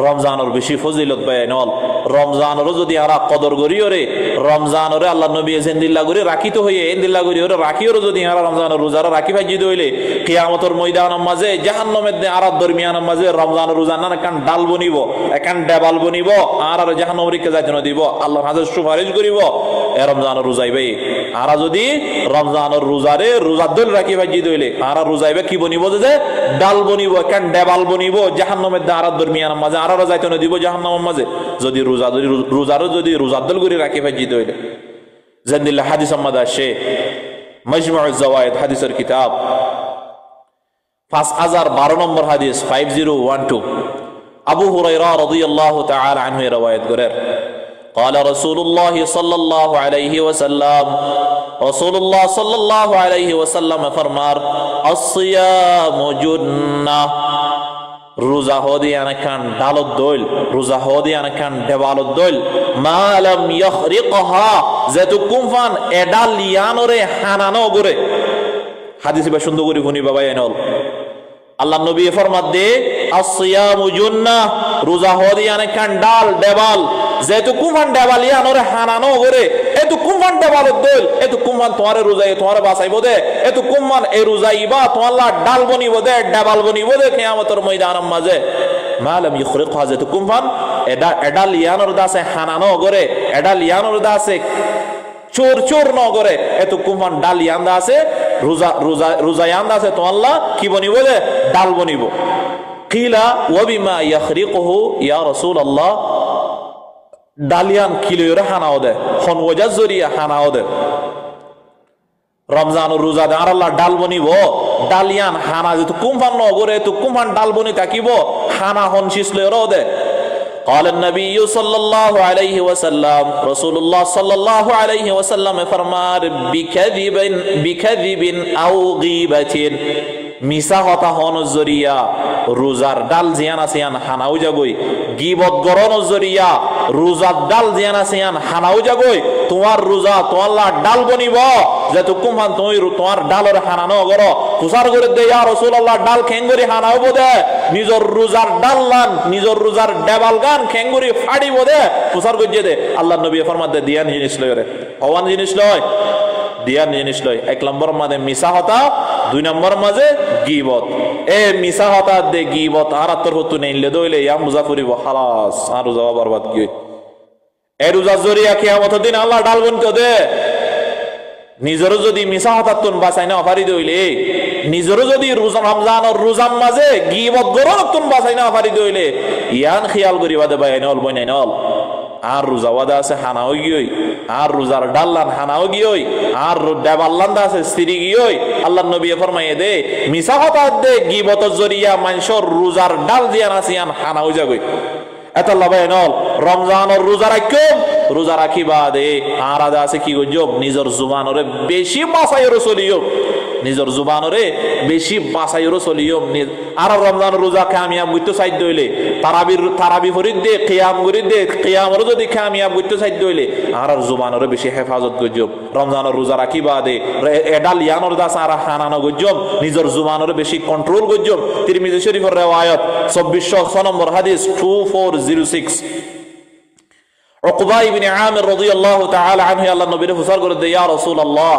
রমজানের বেশি ফজিলত বয়ানল রমজানের যদি আরা কদর গরিয়রে রমজানের আল্লাহ নবী জিন্দিল্লাহ করে রাখিত হয়ে ইন্দিল্লাহ গরিয়রে রাখিয়রে যদি আরা রমজানের রোজারা রাখি ভাজি দইলে কিয়ামতের ময়দানের মাঝে জাহান্নামের দে আরা দরমিয়ানের মাঝে রমজানের রোজা না কান ডাল বনিব একান ডাবাল বনিব আর জাহান্নামের কে যাইতে না দিব আল্লাহ হাজার সুপারিশ করিব এ রমজানের রোজাইবে আরা যদি রমজানের রোজারে রোজাদল রাখি ভাজি দইলে আরা রোজাইবে কি বনিব যে ডাল বনিব একান ডাবাল বনিব জাহান্নামের দে আরা দরমিয়ানের মাঝে আরা যাইতে না দিব জাহান্নামের মাঝে যদি রোজারও যদি রোজাদল করে রাখি ভাজি দইলে জান্দিল্লাহ হাদিস আমাদা সে মাজমুউজ জাওয়ায়েদ হাদিসের কিতাব 5012 নম্বর হাদিস 5012 আবু হুরায়রা রাদিয়াল্লাহু তাআলা আনহু riwayat করেন قال رسول الله صلى الله عليه وسلم رسول الله صلى الله عليه وسلم فرمار الصيام جنة রোজা হদি আনকান ডালত দইল রোজা হদি আনকান দেওয়ালত দইল মালাম ইখরিকহা যেতু কুমফান এডাল ইয়ানরে হানানো গরে হাদিস বা সুন্দর করে শুনি বাবা এনল আল্লাহ নবী ফরমাত দে আসিয়ামু জুন্নাহ রোজা হদি আনকান ডাল দেওয়াল যেতু কুমফান দেওয়াল ইয়ানরে হানানো গরে এতু কুমফান দেওয়ালত দইল এতু কুমফান তোমারে রোজাই তোমারে বাঁচাইব দে এতু কুমফান এ রোজাইবা তোমাল্লা ডাল বনিব দে দেওয়াল বনিব দে কিয়ামতের ময়দানের মাঝে মালাম ইখরিকহা যেতু কুমফান এডাল ইয়ানর দাসে হানানো গরে এডাল ইয়ানর দাসে চোর ন করে এত কুমফান ডাল ইয়ান্দা আছে রোজায়ান আছে তো আল্লাহ কি বনিব দে ডাল বনিব কিলা ওয়াবিমা ইয়াখরিকুহু ইয়া রাসূলুল্লাহ ডালিয়ান কিলোরে হানাও দে খন ওজা জরিয়া হানাও দে রমজান রোজা দে আর আল্লাহ ডাল বনিব ডালিয়ান হানা যেহেতু কুমফান নগরে তো কুমফান ডাল বনি থাকিব হানা হন শিসলেরও দে قال النبي صلى الله عليه وسلم رسول الله صلى الله عليه وسلم فرمار بكذب أو غيبة মিসা হতা হন জরিয়া রোজার ডাল জিয়ান আসিয়ান হানাও যাগই গিবত গরন জরিয়া রোজার ডাল জিয়ান আসিয়ান হানাও যাগই তোমার রোজা তো আল্লাহ ডাল বনিব যেহেতু কুমহান তুমি তোমার ডালের হানানো গর প্রচার করে দে ইয়া রাসূলুল্লাহ ডাল খেঙ্গরি হানাও বদে নিজর রোজার ডাল লান নিজর রোজার ডেবাল গান খেঙ্গরি ফাড়ি বদে প্রচার করে দে আল্লাহ নবী ফরমাত দে দিয়ান জিনিস লয় রে হওয়ান জিনিস লয় দিয়ান জিনিস লয় এক নম্বর মাঝে মিসা হতা দুই নম্বর মাঝে গিবত এ মিসা হতা দে গিবত আর তোর হতু নেইলে দইলে ইয়া মুজাফরিব খালাস আর রোজা বরবাদ কি এ রোজা জরিয়া কিয়ামতের দিন আল্লাহ ডাল বনতে দে নিজেরও যদি মিসা হতার তুন বাঁচাই না অফারি দইলে নিজেরও যদি রমজানের রোজার মাঝে গিবত গরর তুন বাঁচাই না অফারি দইলে ইয়ান খেয়াল করিবা দে ভাই নল বই নাই নল আর রোজা ওয়াদা আছে হানাও গিয়ই আর রোজার ডাল্লান হানাও গিয়ই আর দেবাল্লান্দা আছে স্ত্রী গিয়ই আল্লাহ নবী ফরমাইয়ে দে মিসা কথা দে গিবতর জরিয়া মানুষের রোজার ডাল দিয়া নাসিয়ান হানাও যাগই এত লাভাই নল রমজানের রোজা রাখিম রোজা রাখিবা দে আর আদা আছে কি গজব নিজের জুবানরে বেশি বাঁচাইরো চলিও নিজের জুবানরে বেশি বাঁচাইরো চলিও আর রমজানের রোজা কামিয়াব গইতো সাইদ দইলে তারাবি ফরিদ দে কিয়াম গরিদ দে কিয়ামর যদি কামিয়াব গইতো সাইদ দইলে আর জুবানরে বেশি হেফাজত গজব রমজানের রোজা রাখিবা দে এডাল ইয়ানর দাস আর হানানো গজব নিজের জুবানরে বেশি কন্ট্রোল গজব তিরমিজি শরীফের riwayat 2406 নম্বর হাদিস 2406 উকবা ইবনে আমির রাদিয়াল্লাহু তাআলা আনহু আল্লাহ নবীর ফুসার করে দে ইয়া রাসূলুল্লাহ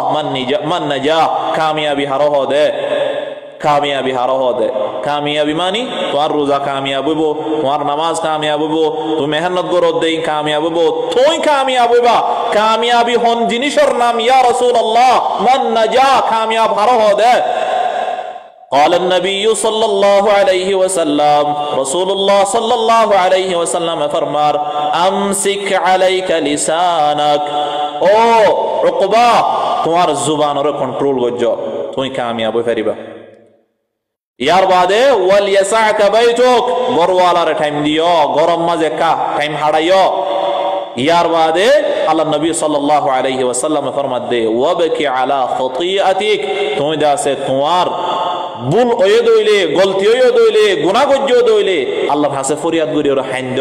মান নাজা কামিয়াবি হারহ দে কামিয়াবি হারহ দে কামিয়াবি মানি তোমার রোজা কামিয়াব হইব তোমার নামাজ কামিয়াব হইব তুমি মেহনত করো দেই কামিয়াব হইব তুই কামিয়াব হইবা কামিয়াবি হন জিনিসের নাম ইয়া রাসূলুল্লাহ মান নাজা কামিয়াব হারহ দে قال النبي صلى الله عليه وسلم رسول الله صلى الله عليه وسلم فرمار امسك عليك لسانك او عقبہ তোমার জুবানরে কন্ট্রোল গজ্জো তুই কামিয়াব হইবা ইয়ার বাদে ওয়াল ইয়াসাকা বাইতুক গরওয়ালারে টাইম দিও গরম মাঝে কা টাইম হাড়াইও ইয়ার বাদে আল্লাহ নবী সাল্লাল্লাহু আলাইহি ওয়াসাল্লাম ফরমাত দে ওয়াবকি আলা খতিআতিক তুমি দাসে তোমার ভুল হয়ে দইলে গলতি হয়ে দইলে গুনাহ গজ্জো দইলে আল্লাহর কাছে ফরিয়াদ করি ওর হাইন্দ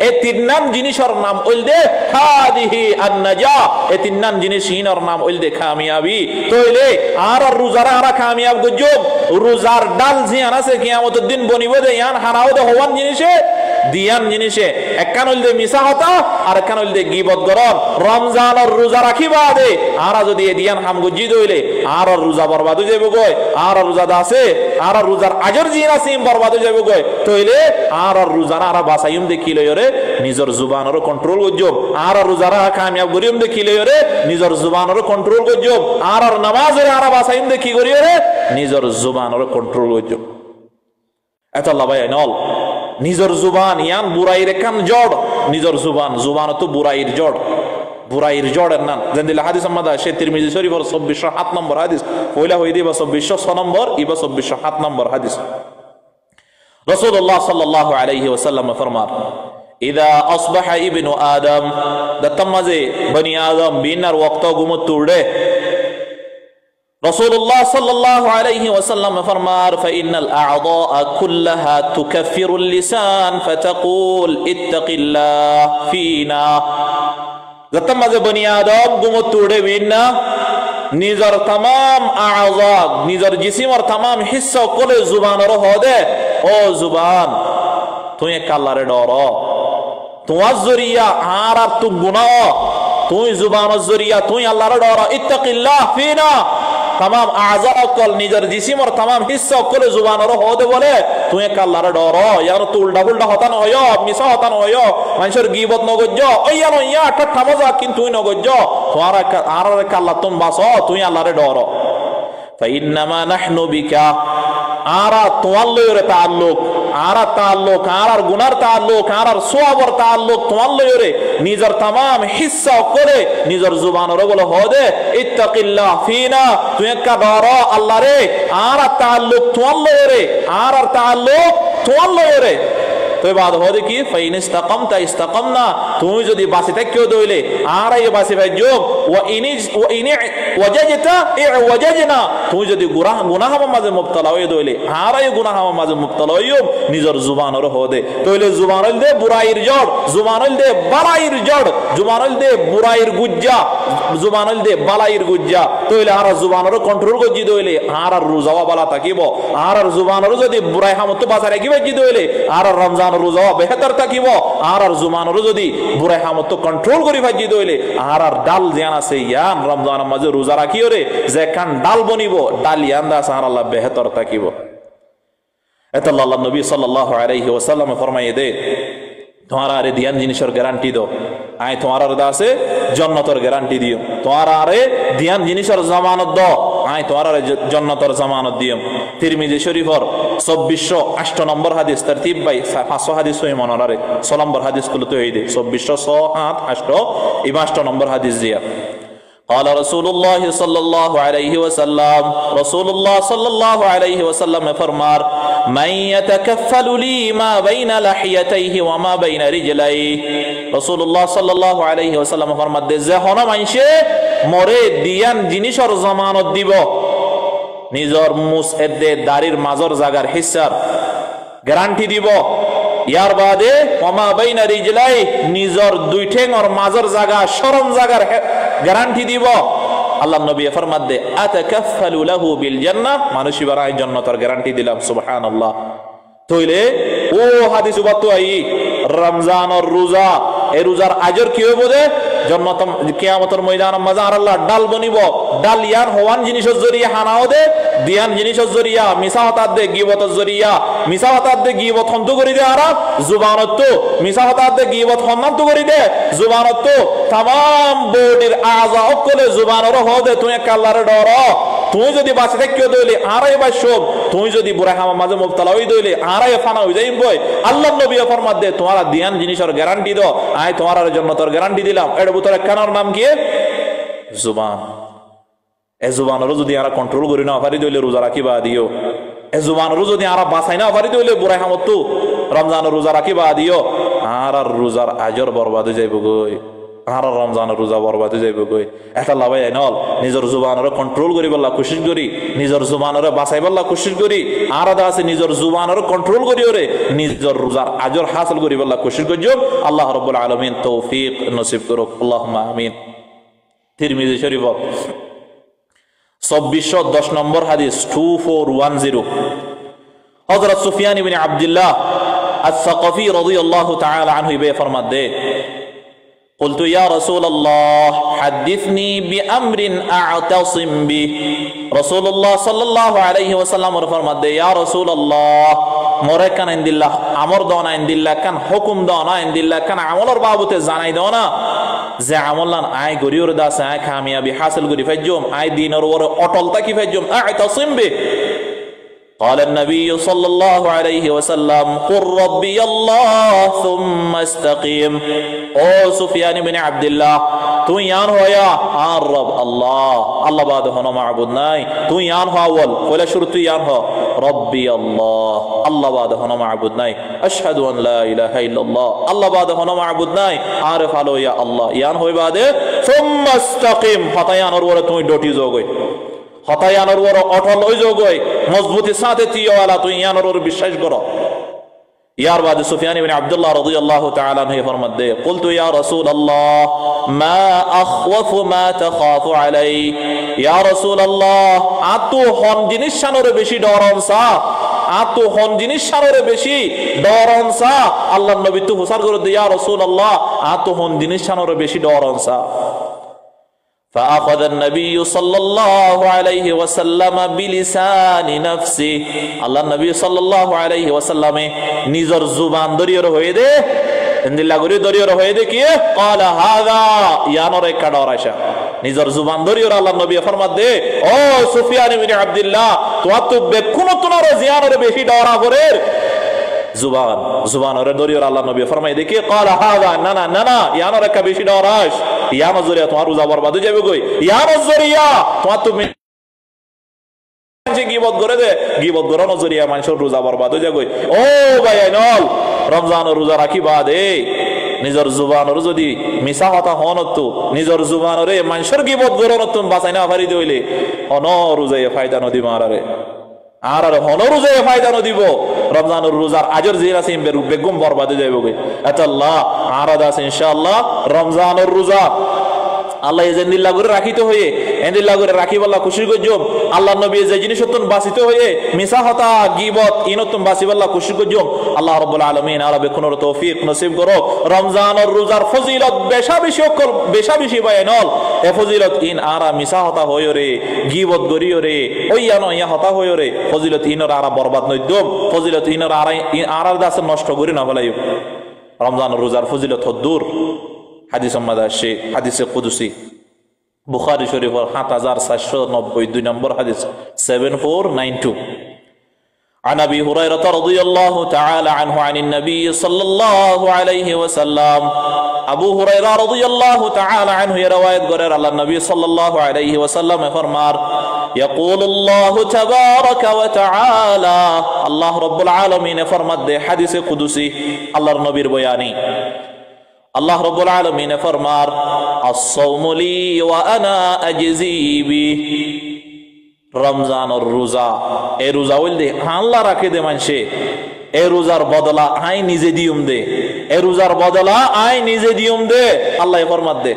এই তিন নাম জিনিসের নাম ওইলদে হাদিহি আন-নাজা এই তিন নাম জিনিসের নাম ওইলদে কামিয়াবি তইলে আর রোজারা আর কামিয়াব গজ্জো রোজার ডাল জিয়ান আছে কিয়ামতের দিন বনিব দে ইয়ান হারাও দে হওয়ান জিনিসে দিয়ান জিনিসে একখান হইল দে মিসা হতা আর একখান হইল দে গীবত গরর রমজানের রোজা রাখিবা দে আর যদি এ দিয়ান হাম গজ্জি দইলে আর রোজা বরবাদ হয়ে যাবে গয় আর রোজা দাসে আর রোজার আজর জিন আসিম বরবাদ হয়ে যাবে গয় তইলে আর রোজানা আর বাসাইম দেখিল রে নিজের জুবানর কন্ট্রোল গজ্জো আর রোজারা কামিয়াব গরিম দেখিল রে নিজের জুবানর কন্ট্রোল গজ্জো আর নামাজের আর বাসাইম দেখি করি রে নিজের জুবানর কন্ট্রোল গজ্জো এত আল্লাহ ভাই নল নিজের জুবান ইয়ান বুরাইর কান জড় নিজের জুবান তো বুরাইর জড়ের নাম যেদিন হাদিস আমাদা সে তিরমিজি শরীফের 2407 নম্বর হাদিস পয়লা হই দিবা 2406 নম্বর ইবা 2407 নম্বর হাদিস রাসূলুল্লাহ সাল্লাল্লাহু আলাইহি ওয়াসাল্লাম ফরমান ইদা আসবাহা ইবনু আদম দতমাজে বনি আদম বিনার ওয়াক্ত গুমত তুড়ে رسول الله صلى الله عليه وسلم فرمار فإن الأعضاء كلها تكفر اللسان فتقول اتق الله فينا زتمز بني آدم قمت توڑے بينا نظر تمام أعضاء نظر جسم اور تمام حصہ کل زبان رو دے او زبان تو یہ کاللہ رے ڈورو تو الزریہ آرار تو گناہ تو زبان الزریہ تو اللہ رے ڈورو اتق اللہ فينا तमाम आज़ा कल निजर जिस्म और तमाम हिस्सा कल जुबान और होदे बोले तुए कल्लार डरो यार तू उल्टा उल्टा होता न होयो मिसा होता न होयो মানুষের গীবত ন গজ্জ ওইয়া ন ইয়া ঠাট্টা মজা কিন্তু তুই ন গজ্জ তোমার আরারে কল্লা তুম বাসো তুই আল্লাহরে ডরো ফাইন্নামা নাহনু বিকা, আরা তোমার লয়রে তাআল্লুক, আরা তাআল্লুক, আরার গুনার তাআল্লুক, আরার সওয়াবর তাআল্লুক তোমার লয়রে নিজের तमाम হিস্সা করে নিজের জুবানরে বলে হদে ইত্তাকিল্লাহ ফিনা, তুই একটা ডর আল্লাহ রে, আরা তাআল্লুক তোমার লয়রে, আরার তাআল্লুক তোমার লয়রে। তো বাদ হদে কি ফাইন ইস্তাকামতা ইস্তাকামনা, তুই যদি বাসি থাকিও দইলে আর এই বাসি ভাই যোগ ওয়া ইনি ওয়াজাজতা ওয়াজাজনা, তুই যদি গুনাহ মাঝে মুবতলা হয়ে দইলে আর এই গুনাহ মাঝে মুবতলা হইও নিজের জুবানর হদে, তইলে জুবানল দে বুরাইর জড়, জুবানল দে বালাইর জড়, জুবানল দে বুরাইর গুজ্জা, জুবানল দে বালাইর গুজ্জা, তইলে আর জুবানর কন্ট্রোল গজি দইলে আর রোজাওয়া বালা থাকিব, আর জুবানর যদি বুরাই হামত বাসা রাখিবে জি দইলে আর রমজান রোজা বেহতর থাকিব, আর জুবানর যদি বুরাই হামত কন্ট্রোল করি ভাজি দইলে আর ডাল জিয়ান আছে ইয়ান রমজানের মাঝে রোজা রাখিও রে যে কান ডাল বনিব ডাল ইয়ান দা সার আল্লাহ বেহতর থাকিব। এত আল্লাহ নবী সাল্লাল্লাহু আলাইহি ওয়াসাল্লাম ফরমাইয়ে দে তোমার আরে দিয়ান জিনিসের গ্যারান্টি দো, আই তোমার আর দাসে জান্নাতের গ্যারান্টি দিও, তোমার আরে দিয়ান জিনিসের জামানত দাও, আই তোমার আরে জান্নাতের জামানত দিও। তিরমিজি শরীফের 2408 নম্বর হাদিস তরতিব বাই 500 হাদিস হই মনারে 6 নম্বর হাদিস গুলো তো এই দে 2408 এই 5 নম্বর হাদিস দিয়া قال رسول الله صلى الله عليه وسلم, رسول الله صلى الله عليه وسلم فرمار من يتكفل لي ما بين لحيتيه وما بين رجليه, رسول الله صلى الله عليه وسلم فرماد দে যে হন মানসে মরে দিয়ান জিনিসর জামানত দিব, নিজর মুসএদে দাড়ির মাজর জাগার হিসার গ্যারান্টি দিব, ইয়ার বাদে ওমা বাইনা রিজলাই নিজর দুই ঠেঙর মাজর জায়গা শরম জায়গার গ্যারান্টি দিব। আল্লাহ নবী ফরমাদ দে আতাকাফালু লাহু বিল জান্নাহ, মানুষই বারাই জান্নাতের গ্যারান্টি দিলাম সুবহানাল্লাহ। তইলে ও হাদিস বাতো আই রমজানের রোজা, এই রোজার আজর কি হইব দে জান্নাত কিয়ামতের ময়দানের মাঝে আর আল্লাহ ডাল বনিব, ডাল ইয়ান হওয়ান জিনিসের জরিয়া হানাও দে দিয়ান জিনিসের জরিয়া মিছা হতার দে গিবতের জরিয়া, মিছা হতার দে গিবত হন্ত করি দে আর জুবানত তো মিছা হতার দে গিবত হন্নান্ত করি দে জুবানত তো तमाम বডির আযা অকলে জুবানর হদে তুই এক আল্লাহর ডর, তুই যদি বাঁচে থাকিও দইলে আরাই বাসব, তুই যদি বুড়া হামা মাঝে মুবতলা হই দইলে আরাই ফানা হই যাইম বই। আল্লাহ নবী ফরমাত দে তোমারা দিয়ান জিনিসের গ্যারান্টি দাও, আই তোমার জান্নাতের গ্যারান্টি দিলাম। এর ভিতরে কানার নাম কি? জুবান। এ জুবানরও যদি আরা কন্ট্রোল করি না পারি দইলে রোজা রাখিবা দিও, এ জুবানরও যদি আরা বাঁচাই না পারি দইলে বুড়া হামত তো রমজানের রোজা রাখিবা দিও, আর রোজার আজর বরবাদ হয়ে যাইব গই, আর রমজানের রোজা বরবাদ হয়ে যাইব গই। এটা লাভাই নল নিজের জুবানরে কন্ট্রোল করি বললা কোশিশ করি, নিজের জুবানরে বাঁচাই বললা কোশিশ করি, আর আদা আছে নিজের জুবানরে কন্ট্রোল করি ওরে নিজের রোজার আজর হাসিল করি বললা কোশিশ করি। আল্লাহ রাব্বুল আলামিন তৌফিক নসিব করুক, আল্লাহুম্মা আমিন। তিরমিজি শরীফ 2410 নম্বর হাদিস 2410, হযরত সুফিয়ান ইবনে আব্দুল্লাহ আস-সাকাফি রাদিয়াল্লাহু তাআলা আনহু বে ফরমাত দে قلت يا رسول الله حدثني بأمر أعتصم به, رسول الله صلى الله عليه وسلم فرماد دے يا رسول الله মোরে কান ইনদিল্লাহ আমর দনা ইনদিল্লাহ কান হুকুম দনা ইনদিল্লাহ কান আমলর বাবুতে জানাই দনা যে আমলান আই গরিয়র দাস আই কামিয়াবি হাসিল করি ফজম আই দিনের ওর অটল তাকি ফজম আ'তাসিম বি। قال النبي صلى الله عليه وسلم قل ربي الله ثم استقيم, او سفيان بن عبد الله তুই ইয়ান হয়া আর রব আল্লাহ, আল্লাহ বাদে হনো মাবুদ নাই, তুই ইয়ান হ আউয়াল পয়লা শুরু তুই ইয়ান হ রব্বি আল্লাহ, আল্লাহ বাদে হনো মাবুদ নাই, আশহাদু আন লা ইলাহা ইল্লাল্লাহ, আল্লাহ বাদে হনো মাবুদ নাই, আরিফ আলো ইয়া আল্লাহ ইয়ান হই বাদে সুম্মা ইস্তাকিম, হতায়ানোর ওরে তুই ডটি যোগই, হতায়ানোর ওরে অটল হই যোগই, মজবুতি সাথে তিওয়ালা তুই ইয়ানোর ওরে বিশ্বাস করো। ইয়ার বাদে সুফিয়ান ইবনে আব্দুল্লাহ রাদিয়াল্লাহু তাআলা আনহু ফরমাত দে কুলতু ইয়া রাসূলুল্লাহ মা আখওয়াফু মা তাখাফু আলাই, ইয়া রাসূলুল্লাহ আতু হন জিনিস শানরে বেশি ডরনসা, আতু হন জিনিস শানরে বেশি ডরনসা, আল্লাহর নবী তো হুসার করে দে ইয়া রাসূলুল্লাহ আতু হন জিনিস শানরে বেশি ডরনসা। فأخذ النبي صلى الله عليه وسلم بلسان نفسه, আল্লাহ নবী সাল্লাল্লাহু আলাইহি ওয়াসাল্লামে নিজের জুবান দরিয়র হয়ে দে ইনদিল্লাহ গরি দরিয়র হয়ে দে কি قال هذا ইয়ানরে কাডর আশা নিজের জুবান ধরিও আল্লাহ নবী ফরমাত দে ও সুফিয়ান ইবনে আব্দুল্লাহ তোমার তো বেকুনো তোমার জিয়ানের বেশি ডরা করে জুবান ওরে ধরিও আল্লাহ নবী ফরমাই দেখি ক্বালা হাযা না না না না ইয়ানোর একটা বেশি ডরাস ইয়ানো জরিয়া তোমার রোজা বরবাদ হয়ে যাবে কই ইয়ানো জরিয়া তোমার তো গীবত করে দে গীবত করানো জরিয়া মানুষের রোজা বরবাদ হয়ে যাবে ও ভাই আইনল রমজানের রোজা রাখিবা দে নিজের জুবানর যদি মিছা কথা হন তো নিজের জুবানরে মানুষের গীবত করানো তুমি বাঁচাই না পারি দইলে অন রোজায় ফায়দা নদী মারারে আর হন রোজায় ফায়দা নদীব রমজানের রোজার আজর জির আছে বেগম বরবাদ হয়ে যাবে কই আল্লাহ আরাদ আছে ইনশাআল্লাহ রমজানের রোজা আল্লাহ এজেন্দিল্লাহ করে রাখিতে হয়ে এন্দিল্লাহ করে রাখি বল্লাহ খুশি করজম আল্লাহ নবী যে জিনিস তুন বাঁচিত হয়ে মিছা হতা গীবত ইনতুম বাঁচি বল্লাহ খুশি করজম আল্লাহ রাব্বুল আলামিন আরবে কোন তৌফিক নসিব করো রমজানের রোজার ফজিলত বেশা বেশি বায়ানল এ ফজিলত ইন আরা মিছা হতা হয়ে রে গীবত গরিও রে ওইয়ানো ইয়া হতা হয়ে রে ফজিলত ইনর আরা বরবাদ নইদম ফজিলত ইনর আরা দাসে নষ্ট করি না বলাই রমজানের রোজার ফজিলত হদ্দুর হাদিস মাদাশে হাদিসে কুদসি বুখারী শরীফের ৭৪৯০ নম্বর হাদিস 7492 عن ابي هريره رضي الله تعالى عنه عن النبي صلى الله عليه وسلم ابو هريره رضي الله تعالى عنه روايه غير الله النبي صلى الله عليه وسلم فرمار يقول الله تبارك وتعالى الله رب العالمين فرمد حديث قدسي الله النبي بياني আল্লাহ রাব্বুল আলামিন ফরমার আস-সাওমু লি ওয়া আনা আজজি বি রমজানের রোজা এই রোজা বলতে আল্লাহ রাখে দে মানুষে এই রোজার বদলা আই নিজে দিউম দে এই রোজার বদলা আই নিজে দিউম দে আল্লাহ ফরমাত দে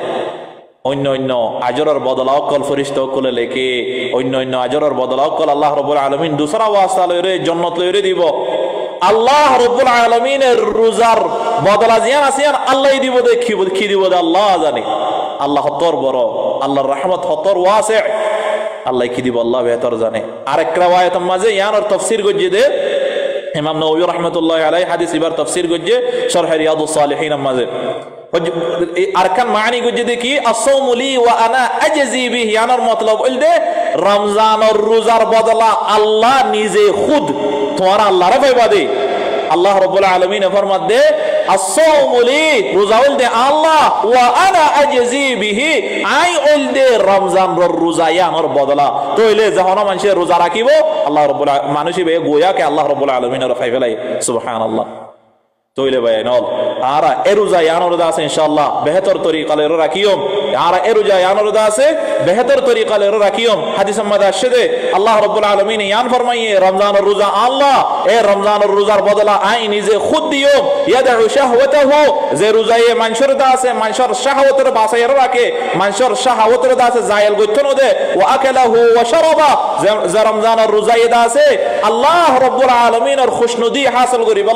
অন্য অন্য আজরের বদলা অকল ফেরেশতা অকল লেখে অন্য অন্য আজরের বদলা অকল আল্লাহ রাব্বুল আলামিন দুসরা ওয়াসতা লইরে জান্নাত লইরে দিব আল্লাহ রাব্বুল আলামিনের রোজার বদলা জিয়ান আসিয়ান আল্লাহই দিব দে কি দিব দে আল্লাহ জানে আল্লাহ হতর বড় আল্লাহর রহমত হতর ওয়াসি আল্লাহ কি দিব আল্লাহ বেহতর জানে আরেক riwayat মাঝে ইয়ানোর তাফসীর গজ্জে দে ইমাম নববী রাহমাতুল্লাহি আলাইহি হাদিস ইবার তাফসীর গজ্জে শরহ রিয়াদুস সালিহিন মাঝে আরকান মানি গজ্জে দে কি আস-সাওমু লি ওয়া আনা আজজি বিহি ইয়ানোর মতলব হইল রমজানের রোজার বদলা আল্লাহ নিজে খুদ তোমার আল্লাহর পাইবা দে আল্লাহ রাব্বুল আলামিন ফরমাত দে আস-সাওমু লি রোজা হইল দে আল্লাহ ওয়া আনা আজজি বিহি আই হইল দে রমজানের রোজা ইয়ানোর বদলা তইলে যখন মানুষে রোজা রাখিব আল্লাহ রাব্বুল মানুষই বে গোয়া কে আল্লাহ রাব্বুল আলামিনের পাই ফেলাই সুবহানাল্লাহ তইলে বায়ানল আরা এরুজা ইয়ানোর দা আছে ইনশাআল্লাহ বেহতর তরিকা লে রাখিয়ম আরা এরুজা ইয়ানোর দা আছে বেহতর তরিকা লে রাখিয়ম হাদিস মাদা শদে আল্লাহ রাব্বুল আলামিন ইয়ান ফরমাইয়ে রমজানের রোজা আল্লাহ এ রমজানের রোজার বদলা আই নিজে খুদ দিও ইয়াদউ শাহওয়াতাহু যে রোজায়ে মানুষের দা আছে মানুষের শাহওয়াতের বাসায় রাখে মানুষের শাহওয়াতের দা আছে জায়েল গইতনো দে ওয়া আকালাহু ওয়া শারাবা যে রমজানের রোজায়ে দা আছে আল্লাহ রাব্বুল আলামিনের খুশনুদি হাসিল করিব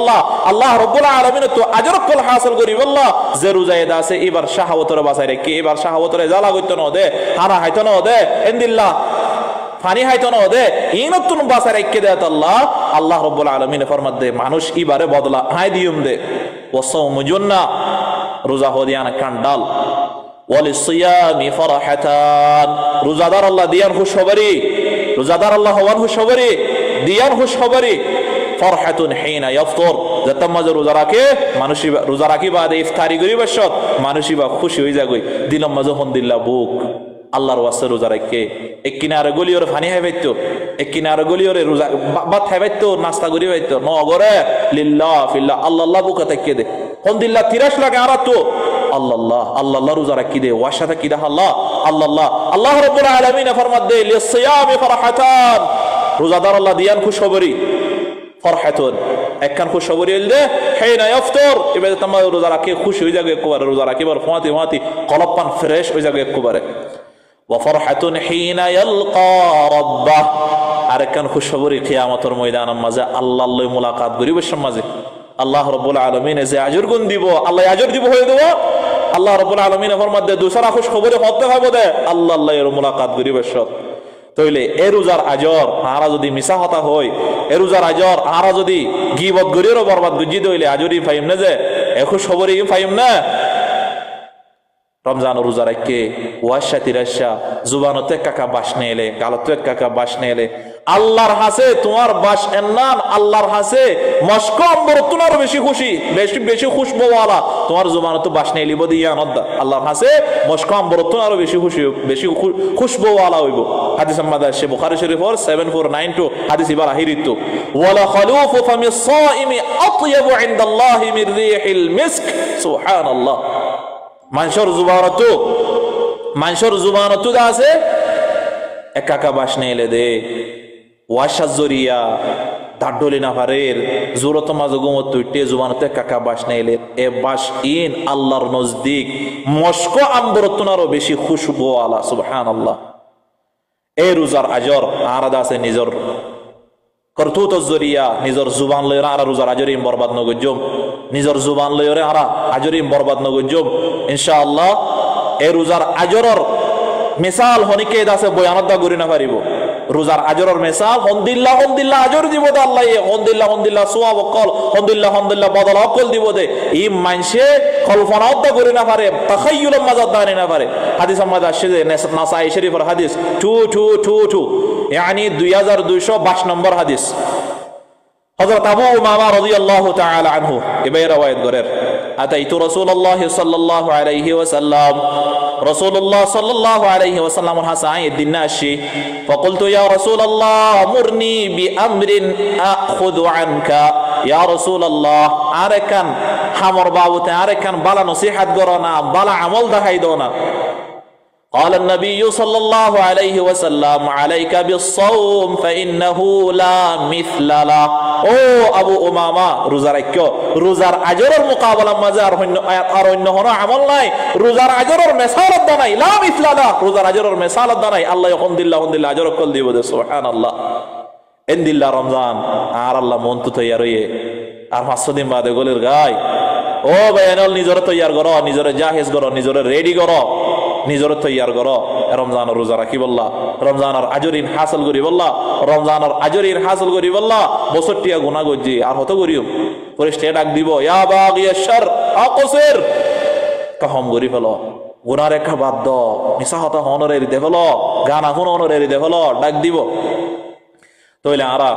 আল্লাহ রাব্বুল আলামিন তো আজর কল হাসিল করিব আল্লাহ যে রোজায়ে দা আছে এবার শাহওয়াতের বাসায় রাখে এবার শাহওয়াতের জ্বালা গইতনো দে হারা হাইতনো দে ইনদিল্লাহ ফানি হাইতনো দে ইনতুন বাসায় রাখে দে আল্লাহ আল্লাহ রাব্বুল আলামিন ফরমাত দে মানুষ ইবারে বদলা হাই দিউম দে ওয়াসাওমু জুন্নাহ রোজা হদিয়ানা কান্ডাল ওয়ালিসিয়ামি ফারাহাতান রোজাদার আল্লাহ দিয়ান খুশখবরি রোজাদার আল্লাহ হওয়ান খুশখবরি দিয়ান খুশখবরি ফরহাতুন হিনা ইফতার যতমাজ রোজা রাখে মানুষ রোজা রাখি বাদে ইফতারি করিবার শত মানুষই বা খুশি হই যাগই দিলম মাঝে হন্দিল্লাহ বুক আল্লাহর ওয়াস্তে রোজা রাখে এক কিনারে গলিওর ফানি হাইবাইতো এক কিনারে গলিওরে রোজা বাত হাইবাইতো নাস্তা করি বাইতো নগরে লিল্লাহ ফিল্লাহ আল্লাহ বুক তাকিয়ে দে হন্দিল্লাহ 83 লাখ আরাতো আল্লাহ রোজা রাখি দে ওয়ার সাথে কি দে আল্লাহ রাব্বুল আলামিন ফরমাত দে লিসিয়ামি ফারাহাতান রোজাদার আল্লাহ দিয়ান খুশখবরি ফরহাতুন একখান খুশখবরি হইলে হিনা ইফতার এবারে তোমার রোজা রাখে খুশি হই যাবে একবারে রোজা রাখিবার ফাতি কলপান ফ্রেশ হই যাবে একবারে ওয়া ফরহাতুন হিনা ইয়ালকা রাব্বাহ আর একখান খুশখবরি কিয়ামতের ময়দানের মাঝে আল্লাহর লই মুলাকাত করিবার মাঝে আল্লাহ রাব্বুল আলামিন যে আজর গুণ দিব আল্লাহ আজর দিব হয়ে দেব আল্লাহ রাব্বুল আলামিন ফরমাত দে দুসরা খুশখবরি হতে হবে দে আল্লাহ এর মুলাকাত করিবার শত তইলে এ রোজার আজর আরা যদি মিছা হতা হয় এ রোজার আজর আরা যদি গীবত গরিরও বরবাদ গুজি দইলে আজরি ফাইম না যে এ খুশখবরি ফাইম না রমজান রোজা রাখে ওয়াশা তিরাশা জুবানতে কাকা বাস নেলে গালতে কাকা বাস নেলে আল্লাহর হাসে তোমার বাস এন্নান আল্লাহর হাসে মস্ক অম্বরতুন আরো বেশি খুশি বেশি বেশি খুশবুওয়ালা তোমার জুবানতে বাস নেলি বদিয়া নদ্দা আল্লাহর হাসে মস্ক অম্বরতুন আরো বেশি খুশি বেশি খুশবুওয়ালা হইব হাদিস আমাদা সে বুখারী শরীফের 7492 হাদিস ইবার আহিরিত ওয়ালা খালুফু ফামিস সাইমি আতয়াবু ইনদাল্লাহি মির রিহিল মিস্ক সুবহানাল্লাহ মানুষের জুবানতো আছে একাকা বাস নেলে দে ওয়াশা জরিয়া দাডলি নাফারের জোরত মাঝে গুমত তুইটে জুবানতে কাকা বাস নেলে এ বাস ইন আল্লাহর নজদিক মস্ক আম্বরতুনারও বেশি খুশবু আলা সুবহানাল্লাহ। এই রোজার আজর আরাদা আছে নিজর করতুত জরিয়া নিজর জুবান লয়রা আর রোজার আজরিম বরবাদ নগজম নিজর জুবান লয়রে আরা আজরিম বরবাদ নগজম ইনশাআল্লাহ। এই রোজার আজরর মিসাল হনিকে দাসে বয়ানদা করি না পারিব রোজার আজরর মিসাল হন্দিল্লাহ হন্দিল্লাহ আজর দিব দে আল্লাহ হন্দিল্লাহ হন্দিল্লাহ সওয়াব কল হন্দিল্লাহ হন্দিল্লাহ বদল কল দিব দে ই মানসে কল্পনাদা করি না পারে তাখায়ুল মাজাদ দানি না পারে হাদিস আমাদ আসে নাসাই শরীফের হাদিস 2222 يعني 2222 নম্বর হাদিস হযরত আবু উমামা রাদিয়াল্লাহু তাআলা আনহু ইবাই riwayat করেন আতাইতু রাসূলুল্লাহ সাল্লাল্লাহু আলাইহি ওয়াসাল্লাম রাসূলুল্লাহ সাল্লাল্লাহু আলাইহি ওয়াসাল্লাম হাসাই দিনাশি فقلت يا رسول الله مرني بامر اخذ عنك يا رسول الله আরেকান হামর বাবুতে আরেকান বালা নসিহত করো না বালা আমল দেখাই দাও না قال النبي صلى الله عليه وسلم عليك بالصوم فإنه لا مثل له ও আবু উমামা রোজা রাখো রোজার আজরের মোকাবেলা মাঝে আর অন্য কোনো আমল নাই রোজার আজরের মিসালত দানাই লা মিসলা লা রোজার আজরের মিসালত দানাই আল্লাহ হন্দিল্লাহ হন্দিল্লাহ আজর কল দিব দে সুবহানাল্লাহ। ইনদিল্লাহ রমজান আর আল্লাহ মন তো তৈয়ার হইয়ে আর 5 দিন বাদে গলির গায় ও ভাইয়ানল নিজরে তৈয়ার করো নিজরে জাহেজ করো নিজরে রেডি করো নিজরে তৈয়ার করো রমজানের রোজা রাখি বললা রমজানের আজরিন হাসিল করি বললা রমজানের আজরিন হাসিল করি বললা বছরটিয়া গুনাহ গজি আর হতো করিও পরিষ্কার ডাক দিব ইয়া বাগিয়াশ শার আকসির কহম করি ফেলো গুনাহ রেখা বাদ দাও মিছা কথা হনরে দে ফেলো গানা হনরে দে ফেলো ডাক দিব তইলে আরা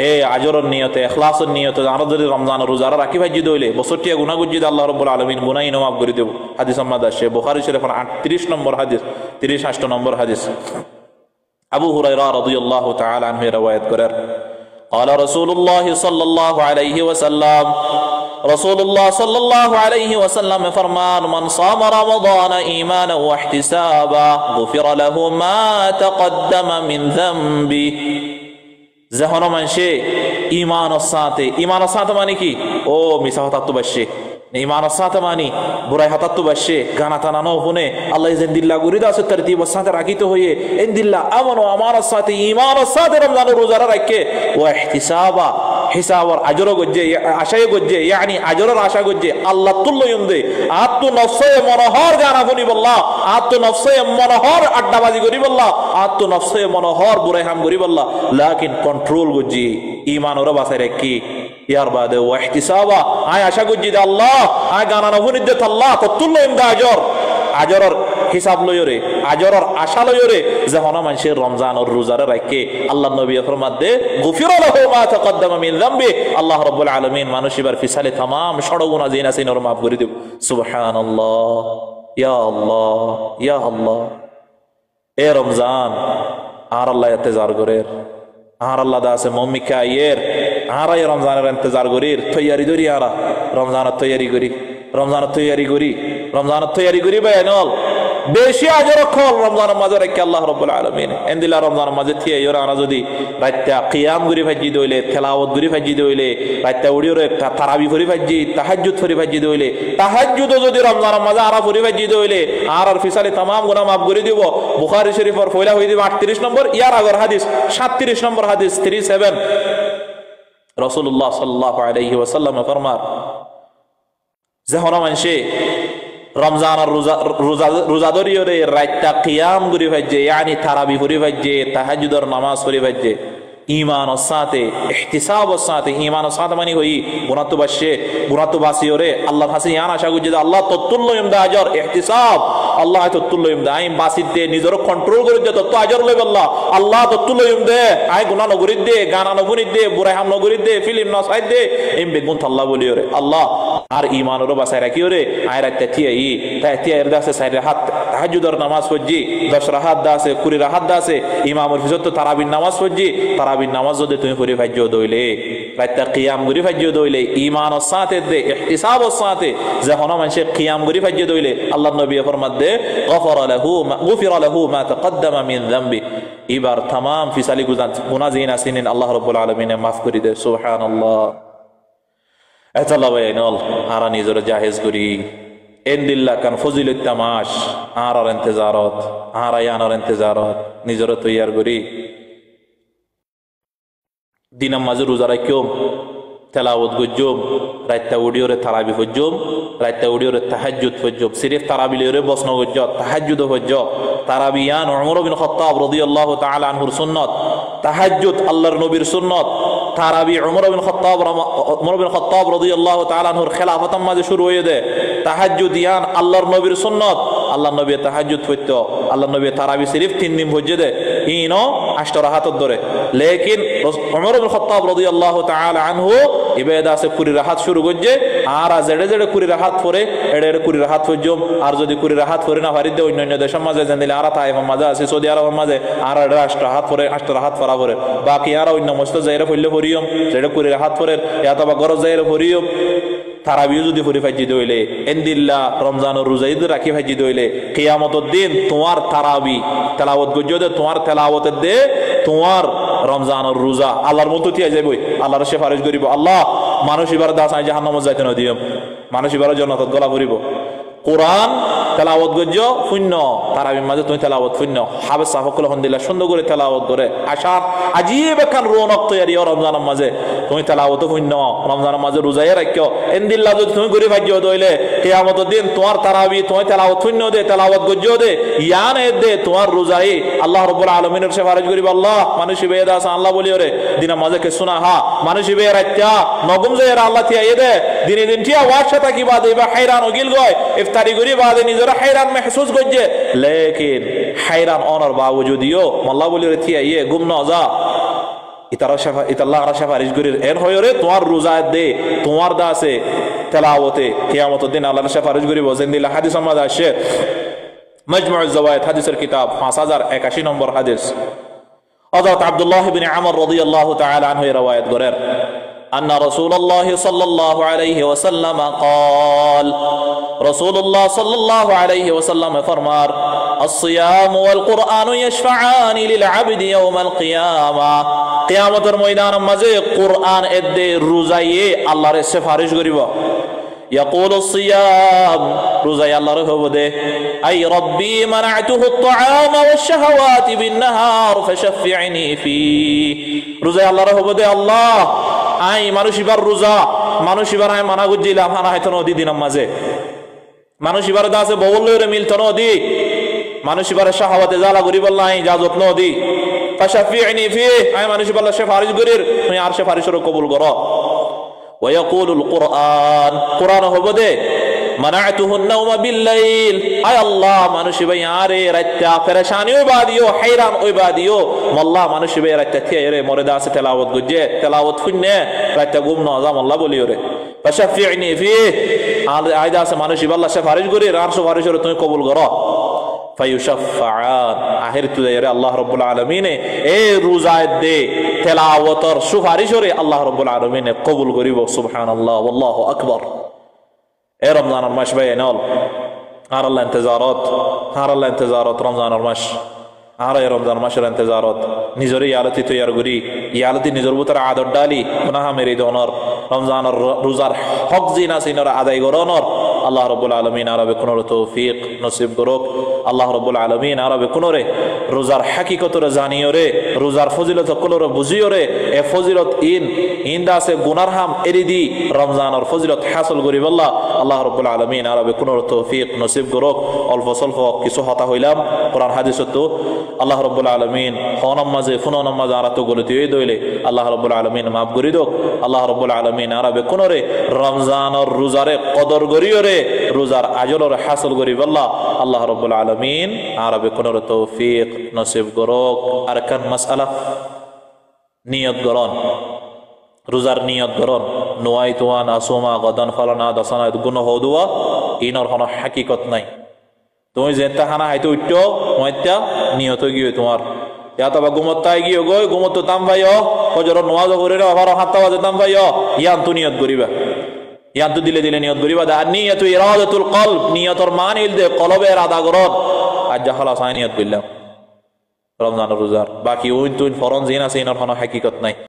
এ আজরের নিয়তে ইখলাসের নিয়তে আরা যদি রমজান রোজা রাখি ভাজি দইলে বছরটিয়া গুনাহ গজি আল্লাহ রাব্বুল আলামিন গুনাহই মাফ করে দেব হাদিস আমাদ আসে বুখারী শরীফের 38 নম্বর হাদিস 38 নম্বর হাদিস আবু হুরায়রা রাদিয়াল্লাহু তাআলা আনহু riwayat করেন قال رسول الله صلى الله عليه وسلم رسول الله صلى الله عليه وسلم فرمان من صام رمضان ايمانا واحتسابا غفر له ما تقدم من ذنبه যখন মানুষে ইমানের সাথে মানে কি ও মিছা হতাত্তু বাসে ইমানের সাথে মানি বুড়াই হতাত্তু বাসে গানা টানানো শুনে আল্লাহ ইনদিল্লাহ গুরিদা আছে তার দিবস সাথে রাখিত হয়ে ইনদিল্লাহ আমানো আমার সাথে ইমানের সাথে রমজানের রোজা রাখে ও ইহতিসাবা হিসাবর আজর গজ্জে আশায় গজ্জে ইয়ানি আজরের আশা গজ্জে আল্লাহ তুল্লয়ম দে আত্ম নফসে মনোহর গানা শুনি বললা আত্ম নফসে মনোহর আড্ডাবাজি করি বললা আত্ম নফসে মনোহর বুড়াই হাম করি বললা লাকিন কন্ট্রোল গজ্জি ইমান ওরা বাসায় রাখি ইয়ার বাদে ও ইহতিসাবা আয় আশা গজ্জি দে আল্লাহ আয় গানা নফুনি দে আল্লাহ তো তুল্লয়ম দে আজরের হিসাব লয়রে আজরের আশা লয়রে যখন মানুষের রমজানের রোজারে রাখে আল্লাহ নবী ফরমাত দে গুফির লাহু মা তাকদ্দামা মিন যামবি আল্লাহ রাব্বুল আলামিন মানুষিবার ফিসালে তামাম সড় গুনাহ জিনা সিনর মাফ করে দেব সুবহানাল্লাহ ইয়া আল্লাহ ইয়া আল্লাহ। এ রমজান আর আল্লাহ ইন্তজার করে আর আল্লাহ দাসে মমিকা আইয়ের আর এই রমজানের ইন্তজার করির তৈয়ারি ধরি আর রমজানের তৈয়ারি করি বায়ানল বেশি আজর খল রমজানের মাঝে রেখে আল্লাহ রাব্বুল আলামিন এন্দিলা রমজানের মাঝে থিয়ে ইরা আনা যদি রাইতা কিয়াম করি ভাজি দইলে তেলাওয়াত করি ভাজি দইলে রাইতা উড়িরে তারাবি করি ভাজি তাহাজ্জুদ করি ভাজি দইলে তাহাজ্জুদ যদি রমজানের মাঝে আরা করি ভাজি দইলে আর ফিসালে तमाम গুনাহ maaf করে দিব। বুখারী শরীফের পয়লা হই দিব 38 নম্বর ইয়ার আগর হাদিস 37 নম্বর হাদিস 37 রাসূলুল্লাহ সাল্লাল্লাহু আলাইহি ওয়াসাল্লাম ফরমান যখন মানুষে রমজানের রোজা ধরিয়ে রাইতা কিয়াম করি ভাজে ইয়ানি তারাবি করি ভাজে তাহাজ্জুদের নামাজ পড়ি ভাজে ইমানের সাথে ইহতিসাবের সাথে ইমানের সাথে মানে হই গুনাহ তো বাসি ওরে আল্লাহর কাছে ইয়ান আশা করি যে আল্লাহ ততুল্লাহ ইমদা আজর ইহতিসাব আল্লাহ তো তুলইম দে আই বাসিত দে নিজের কন্ট্রোল করে দে তো আজর লইব আল্লাহ আল্লাহ তো তুলইম দে আই গুনাহ নগরিত দে গানা নগরিত দে বুরাইহাম নগরিত দে ফিল্ম নসাইদ দে এম বেগুন আল্লাহ বলিও রে আল্লাহ আর ঈমানের বাসায় রাখিও রে আই রাত তিয়াই তা তিয়ার দাসে সাইড হাত তাহাজ্জুদের নামাজ পড়জি 10 রাহাত দাসে 20 রাহাত দাসে ইমামের ফিজত তো তারাবির নামাজ পড়জি তারাবির নামাজ যদি তুমি পড়ি ফাজ্জো দইলে রাত কিয়াম গরি ফাজ্জো দইলে ঈমানের সাথে দে ইহতিসাবের সাথে যখন মানুষে কিয়াম গরি ফাজ্জো দইলে আল্লাহ নবী ফরমাত দে গুফিরা লাহু মা তাকদ্দামা মিন যামবি এবার तमाम ফিসালি গুনাহ জিনা সিনিন আল্লাহ রাব্বুল আলামিন মাফ করে দে সুবহানাল্লাহ এতাল্লাহ বাইনল আরা নিজের জাহেজ করি এন্দিল্লাহ কান ফজিলত তামাশ আরার ইন্তজারত আরায়ানার ইন্তজারত নিজের তৈয়ার করি দিনাম মাঝে রোজা রাখিও তেলাওয়াত গজ্জুম রাইতা উডিওরে তারাবি হজ্জুম রাইতা উডিওরে তাহাজ্জুদ হজ্জুম সিরিফ তারাবিলেরে বসন গজ্জ তাহাজ্জুদ হজ্জ তারাবিয়ান উমর বিন খাত্তাব রাদিয়াল্লাহু তাআলা আনহুর সুন্নাত তাহাজ্জুদ আল্লাহর নবীর সুন্নাত তারাবি উমর বিন খাত্তাব রাদিয়াল্লাহু তাআলা আনহুর খেলাফতের মাঝে শুরু হয়ে দে তাহাজ্জুদ ইয়ান আল্লাহর নবীর সুন্নাত আল্লাহর নবী তাহাজ্জুদ হইতো আল্লাহর নবী তারাবি সিরিফ 3 দিন হজ্জে দে ইনো 8 রাহাতত ধরে লেকিন উমর বিন খাত্তাব রাদিয়াল্লাহু তাআলা আনহু ইবাদত আছে 20 রাহাত শুরু করছে আর জেডে জেডে 20 রাহাত পরে এডে 20 রাহাত হজ্জম আর যদি 20 রাহাত পরে না পারি দে অন্যান্য দেশের মাঝে জানিলে আর তাইফের মাঝে আছে সৌদি আরবের মাঝে আর 8 রাহাত পরে 8 রাহাত পরা পরে বাকি আর অন্য মস্ত জায়গা পড়লে পড়িয়ম যেটা 20 রাহাত পরে ইয়াতবা গরজ জায়গা পড়িয়ম তারাবিও যদি পড়ি ফাজি দইলে এন্দিল্লাহ রমজানের রোজা ঈদ রাখি ফাজি দইলে কিয়ামতের দিন তোমার তারাবি তেলাওয়াত গজ্জ দে তোমার তেলাওয়াতের দে তোমার রমজানের রোজা আল্লাহর মতো তিয়া যাইবই আল্লাহর সিফারিশ করিব আল্লাহ মানুষ এবার দাস আই জাহান্নামে যাইতে না দিও মানুষ এবার জান্নাতত গলা করিব কোরআন তেলাওয়াত গজ্জ শূন্য তারাবির মাঝে তুমি তেলাওয়াত শূন্য হাবেস সাফকল আলহামদুলিল্লাহ সুন্দর করে তেলাওয়াত করে আশার আজিব একখান রৌনক তৈরি রমজানের মাঝে তুমি তেলাওয়াত শূন্য রমজানের মাঝে রোজাই রাখিও এন্দিল্লাহ যদি তুমি গরি ভাজ্য দইলে কিয়ামতের দিন তোমার তারাবি তোমার তেলাওয়াত শূন্য দে তেলাওয়াত গজ্জ দে ইয়ান দে তোমার রোজাই আল্লাহ রাব্বুল আলামিনের সিফারিশ করিব আল্লাহ মানুষ বেদা আছে আল্লাহ বলিও রে দিনা মাঝে কে শোনা হা মানুষ বে রাত্যা নগম যায়রা আল্লাহ তিয়া দে দিনে দিন টিয়া ওয়াশা থাকি বাদে বা হায়রান গিল গয় ইফতারি করি বাদে নিজের হায়রান महसूस গজ্জে লেকিন হায়রান অনর বাওজুদিও আল্লাহ বলিও রে তিয়া গুম না যা ইতাল্লাহ আর সিফারিশ করির এর হয়রে তোমার রোজা দে তোমার দাসে তেলাওয়াতে কিয়ামতের দিন আল্লাহর সিফারিশ করিব জিন্দিল্লাহ হাদিস আমাদের আসে মাজমুউজ যাওয়ায়েদ হাদিসের কিতাব 5081 নম্বর হাদিস হযরত আব্দুল্লাহ ইবনে আমর রাদিয়াল্লাহু তাআলা আনহু riwayat করেন أن رسول الله صلى الله عليه وسلم قال رسول الله صلى الله عليه وسلم فرمار الصيام والقرآن يشفعان للعبد يوم القيامة قيامة الميدان مزي قرآن ادي روزاي الله ري سفارش غريبا يقول الصيام روزاي الله رهبده أي ربي منعته الطعام والشهوات بالنهار فشفعني فيه روزاي الله رهبده الله আই মানুষ এবার রোজা মানুষ এবার আই মানা গুজিলাম হানা হয়তো নদী দিনাম মাঝে মানুষ এবার দাসে বউলরে মিলতো নদী মানুষ এবার শাহাওয়াতে জ্বালা করি বললা আই ইজাজত নদী ফাশাফিনি ফি আই মানুষ এবার সিফারিশ করির তুমি আর সিফারিশর কবুল করো ওয়া ইয়াকুলুল কুরআন কুরআন হবদে منعته النوم بالليل اي الله মানুষ ভাই আরে রাতটা পেরেশানি ওই বাদিও হায়রান ওই বাদিও আল্লাহ মানুষ ভাই রাতটা থিয়ে মরে দাসে তেলাওয়াত গজে তেলাওয়াত শুনে রাতটা ঘুম না জাম আল্লাহ বলিও রে ফাশাফিনি ফি আই দাসে মানুষ আল্লাহ সিফারিশ করি আর সিফারিশর তুমি কবুল করো ফায়ুশাফাআন আখির তুয়ারে আল্লাহ রাব্বুল আলামিন এই রোজা দে তেলাওয়াতর সিফারিশরে আল্লাহ রাব্বুল আলামিন কবুল করিব সুবহানাল্লাহ ওয়াল্লাহু আকবার اے رمضان الماش بينال هار الله انتظارات رمضان الماش هار رمضان الماش انتظارات নিজরে ইয়ালতি তৈয়ার করি ইয়ালতি নিজর ভিতর আদর ডালি গুনাহ মেরি দনর রমজান রোজার হক জিনা সিনর আদায় করনর আল্লাহ রাব্বুল আলামিন আরবে কোনর তৌফিক নসিব করুক আল্লাহ রাব্বুল আলামিন আরবে কোনরে রোজার হাকিকতরে জানিয়রে রোজার ফজিলত কোলরে বুঝিয়রে এ ফজিলত ইনদাসে গুনার হাম এরিদি রমজানের ফজিলত হাসিল করি বল্লাহ আল্লাহ রাব্বুল আলামিন আরবে কোনর তৌফিক নসিব করুক অল্প স্বল্প কিছু হতা হইলাম কোরআন হাদিসত আল্লাহ রাব্বুল আলামিন ফোনাম মাঝে ফোনাম মাঝে আর তো গলতি হই দইলে আল্লাহ রাব্বুল আলামিন মাফ করি দোক আল্লাহ রাব্বুল আলামিন আরবে কোনরে রমজানের রোজারে কদর করিয়রে রোজার আজলরে হাসিল করি বল্লাহ আল্লাহ রাব্বুল আলামিন আরবে কোন তৌফিক নসিব করুক। আরকান মাসআলা নিয়ত গরন রোজার নিয়ত গরন নোয়াইতু আন আসুমা গাদান ফালানা দাসানা গুণ হদুয়া ইনর কোনো হাকিকত নাই। তুমি যেটা খানা হাইতে উঠ্য মইতা নিয়ত গিয়ে তোমার ইয়াতবা গুমত্তাই গিয়ে গই গুমত্ত তাম ভাইও ফজর নামাজ করিরা আবার 7টা বাজে তাম ভাইও ইয়ান তো নিয়ত করিবা ইয়ান তো দিলে দিলে নিয়ত করিবা দা নিয়তু ইরাদাতুল কলব নিয়তর মানে ইলদে কলবে ইরাদা করত আজ খালাস নিয়ত কইলাম রমজান রোজার বাকি ওই তুই ফরন জিন আছে ইনর কোনো হাকিকত নাই।